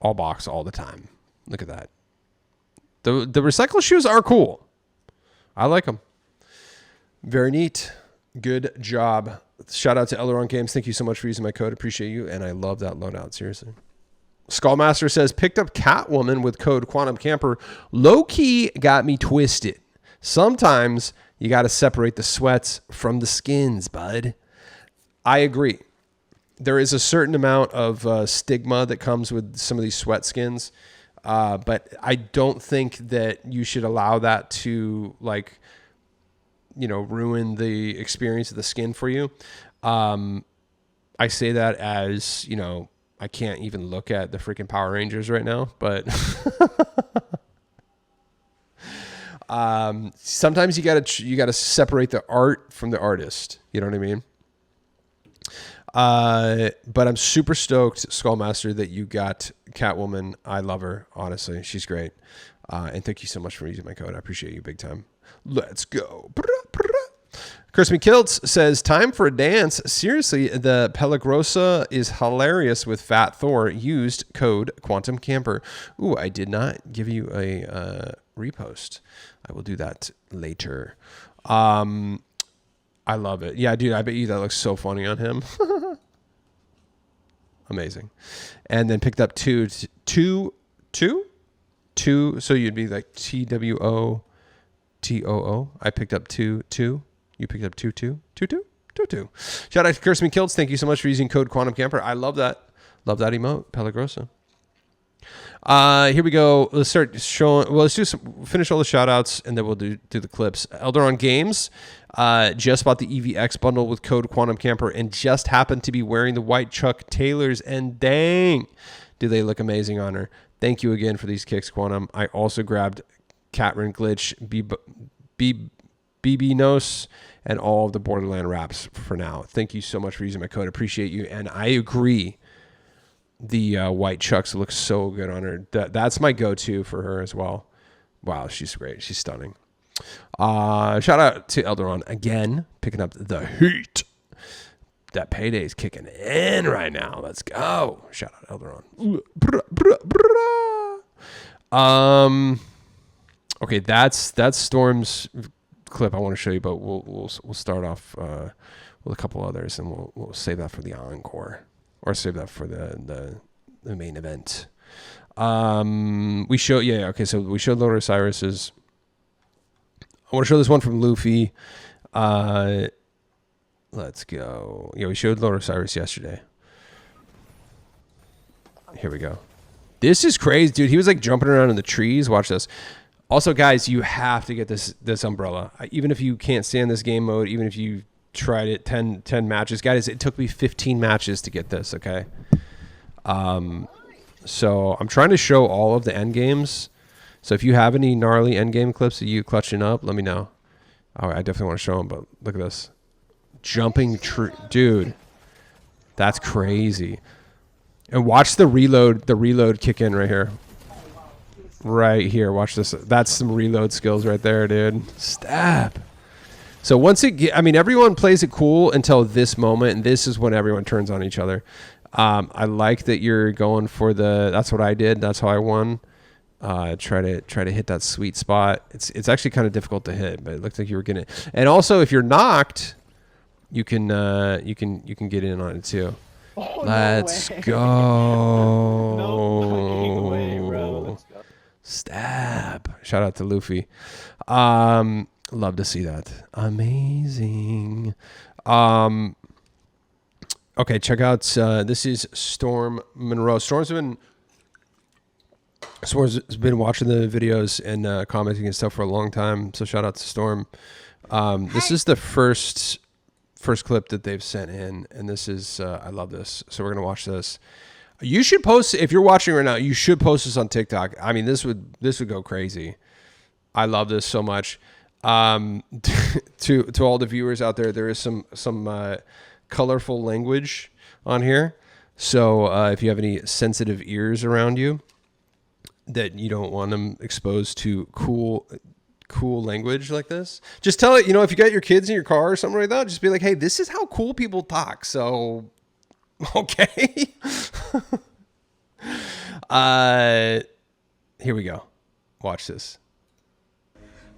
Speaker 1: box all the time. Look at that. The recycle shoes are cool. I like them. Very neat. Good job. Shout out to Elderon Games. Thank you so much for using my code. Appreciate you. And I love that loadout. Seriously. Skullmaster says, picked up Catwoman with code Quantum Camper. Low key got me twisted. Sometimes you got to separate the sweats from the skins, bud. I agree. There is a certain amount of stigma that comes with some of these sweat skins. But I don't think that you should allow that to ruin the experience of the skin for you. I say that as, I can't even look at the freaking Power Rangers right now, but sometimes you gotta separate the art from the artist. You know what I mean? But I'm super stoked, Skullmaster, that you got Catwoman. I love her. Honestly, she's great. And thank you so much for using my code. I appreciate you big time. Let's go. Chris McKiltz says, time for a dance. Seriously, the Pelagrosa is hilarious with Fat Thor. Used code Quantum Camper. Ooh, I did not give you a repost. I will do that later. I love it. Yeah, dude, I bet you that looks so funny on him. Amazing. And then picked up two. So you'd be like TWOTOO. I picked up two. You picked up two. Shout out to Curse Me Kilts. Thank you so much for using code Quantum Camper. I love that. Love that emote, Pelagrosa. Here we go. Let's start showing. Well, let's finish all the shout outs, and then we'll do the clips. Elderon Games just bought the EVX bundle with code Quantum Camper and just happened to be wearing the white Chuck Taylors, and dang, do they look amazing on her. Thank you again for these kicks, Quantum. I also grabbed Catrin Glitch, BB Nos, and all of the Borderland wraps for now. Thank you so much for using my code. Appreciate you. And I agree. The white Chucks look so good on her. That's my go-to for her as well. Wow, she's great. She's stunning. Shout out to Elderon again, picking up the heat. That payday is kicking in right now. Let's go. Shout out Elderon. Okay, that's Storm's clip I want to show you, but we'll start off with a couple others, and we'll save that for the encore, or save that for the main event. We show so we showed Lord Osiris's. I want to show this one from Luffy. Let's go. Yeah, we showed Lord Osiris yesterday. Here we go. This is crazy, dude. He was like jumping around in the trees. Watch this. Also, guys, you have to get this umbrella. Even if you can't stand this game mode, even if you tried it 10 matches. Guys, it took me 15 matches to get this, okay? So I'm trying to show all of the end games. So if you have any gnarly end game clips of you clutching up, let me know. Oh, I definitely want to show them, but look at this. Jumping tree. Dude, that's crazy. And watch the reload kick in right here. Right here. Watch this. That's some reload skills right there, dude. Stab. So once everyone plays it cool until this moment, and this is when everyone turns on each other. I like that you're going for that's what I did. That's how I won. Try to hit that sweet spot. It's actually kind of difficult to hit, but it looks like you were getting it. And also, if you're knocked, you can get in on it too.
Speaker 2: Oh,
Speaker 1: Let's
Speaker 2: no
Speaker 1: go.
Speaker 2: No way, bro. Let's go.
Speaker 1: Stab. Shout out to Luffy. Love to see that. Amazing. Okay, check out. This is Storm Monroe. Storm's been watching the videos and commenting and stuff for a long time. So shout out to Storm. This is the first clip that they've sent in, and this is I love this. So we're gonna watch this. You should post, if you're watching right now, you should post this on TikTok. I mean, this would go crazy. I love this so much. To all the viewers out there, there is some colorful language on here. So if you have any sensitive ears around you that you don't want them exposed to cool language like this, just tell it, if you got your kids in your car or something like that, just be like, hey, this is how cool people talk. So, okay. Here we go. Watch this.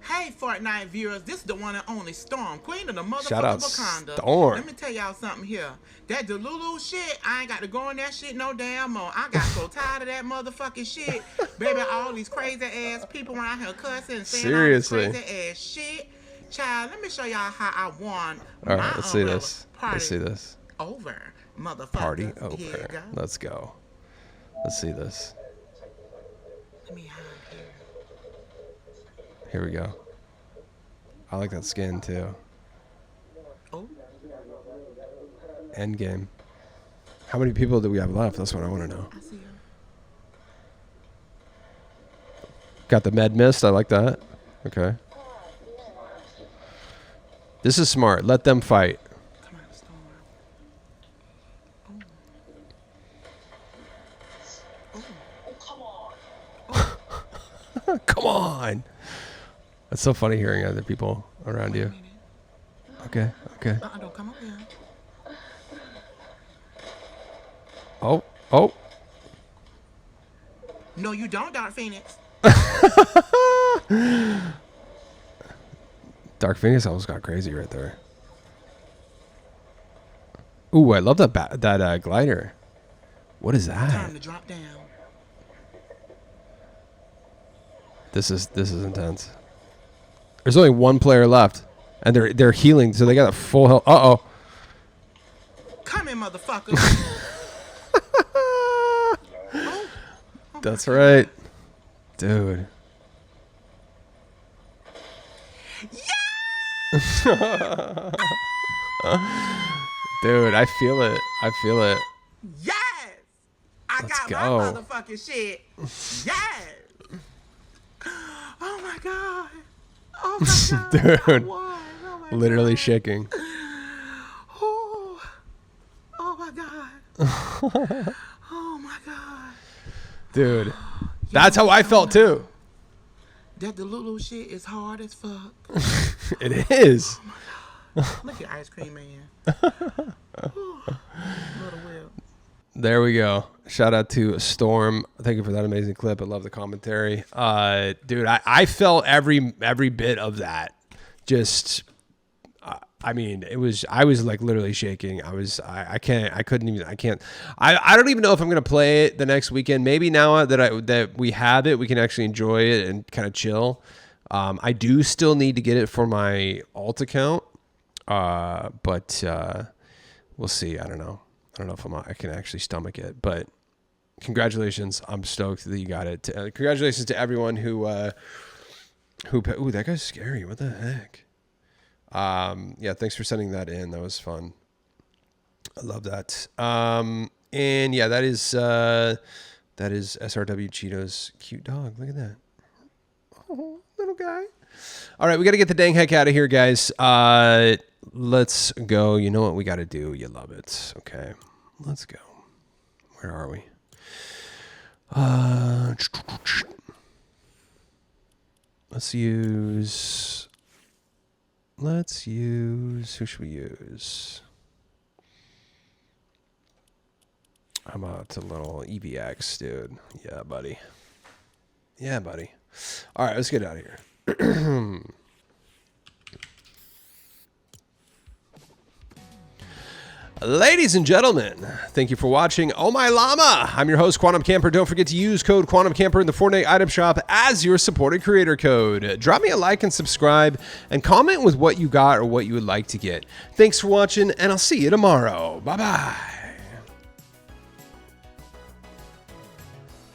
Speaker 3: Hey, Fortnite viewers, this is the one and only Storm, queen of the
Speaker 1: Shout out
Speaker 3: motherfucking Wakanda.
Speaker 1: Storm.
Speaker 3: Let me tell y'all something here. That Delulu shit, I ain't got to go on that shit no damn more. I got so tired of that motherfucking shit. Baby, all these crazy ass people around here cussing and saying
Speaker 1: Seriously.
Speaker 3: all this crazy ass shit. Child, let me show y'all how I won.
Speaker 1: All right, let's see this.
Speaker 3: Party
Speaker 1: Let's see this.
Speaker 3: over, motherfucker.
Speaker 1: Party
Speaker 3: Here you
Speaker 1: over.
Speaker 3: go.
Speaker 1: Let's go. Let's see this.
Speaker 3: Let me hide here.
Speaker 1: Here we go. I like that skin too.
Speaker 3: Oh.
Speaker 1: End game. How many people do we have left? That's what I want to know.
Speaker 3: I see you.
Speaker 1: Got the med mist. I like that. Okay. This is smart. Let them fight.
Speaker 3: Come on, Storm.
Speaker 1: Come on. That's so funny hearing other people around you. Okay. Okay.
Speaker 3: Don't come up here.
Speaker 1: Oh.
Speaker 3: No, you don't, Dark Phoenix.
Speaker 1: Dark Phoenix almost got crazy right there. Ooh, I love that glider. What is that?
Speaker 3: Time to drop down.
Speaker 1: This is intense. There's only one player left, and they're healing, so they got a full health. Uh-oh.
Speaker 3: Come in, motherfucker.
Speaker 1: That's right. Dude. Dude, I feel it.
Speaker 3: Yes! I
Speaker 1: Let's
Speaker 3: got
Speaker 1: go.
Speaker 3: my motherfucking shit. Yes! Oh my god. Oh my god.
Speaker 1: Dude.
Speaker 3: I won. Oh my
Speaker 1: Literally
Speaker 3: god.
Speaker 1: shaking.
Speaker 3: Oh my god. Oh my god.
Speaker 1: Dude. That's how I felt too.
Speaker 3: That Delulu shit is hard as fuck.
Speaker 1: It is.
Speaker 3: Look at Ice Cream Man. Little Will.
Speaker 1: There we go. Shout out to Storm. Thank you for that amazing clip. I love the commentary. Dude, I felt every bit of that. Just, I was like literally shaking. I don't even know if I'm going to play it the next weekend. Maybe now that we have it, we can actually enjoy it and kind of chill. I do still need to get it for my alt account. But we'll see. I don't know if I can actually stomach it, but Congratulations. I'm stoked that you got it. Congratulations to everyone who ooh, that guy's scary. What the heck? Yeah, thanks for sending that in. That was fun. I love that. And yeah, that is SRW Cheeto's cute dog. Look at that. Oh, little guy. All right, we got to get the dang heck out of here, guys. Let's go. You know what we got to do? You love it. Okay, let's go. Where are we? Let's use, who should we use? I'm out to little EVX, dude. Yeah, buddy. Yeah, buddy. All right, let's get out of here. Ladies and gentlemen, thank you for watching Oh My Llama. I'm your host, Quantum Camper. Don't forget to use code Quantum Camper in the Fortnite item shop as your supported creator code. Drop me a like and subscribe, and comment with what you got or what you would like to get. Thanks for watching, and I'll see you tomorrow. Bye-bye.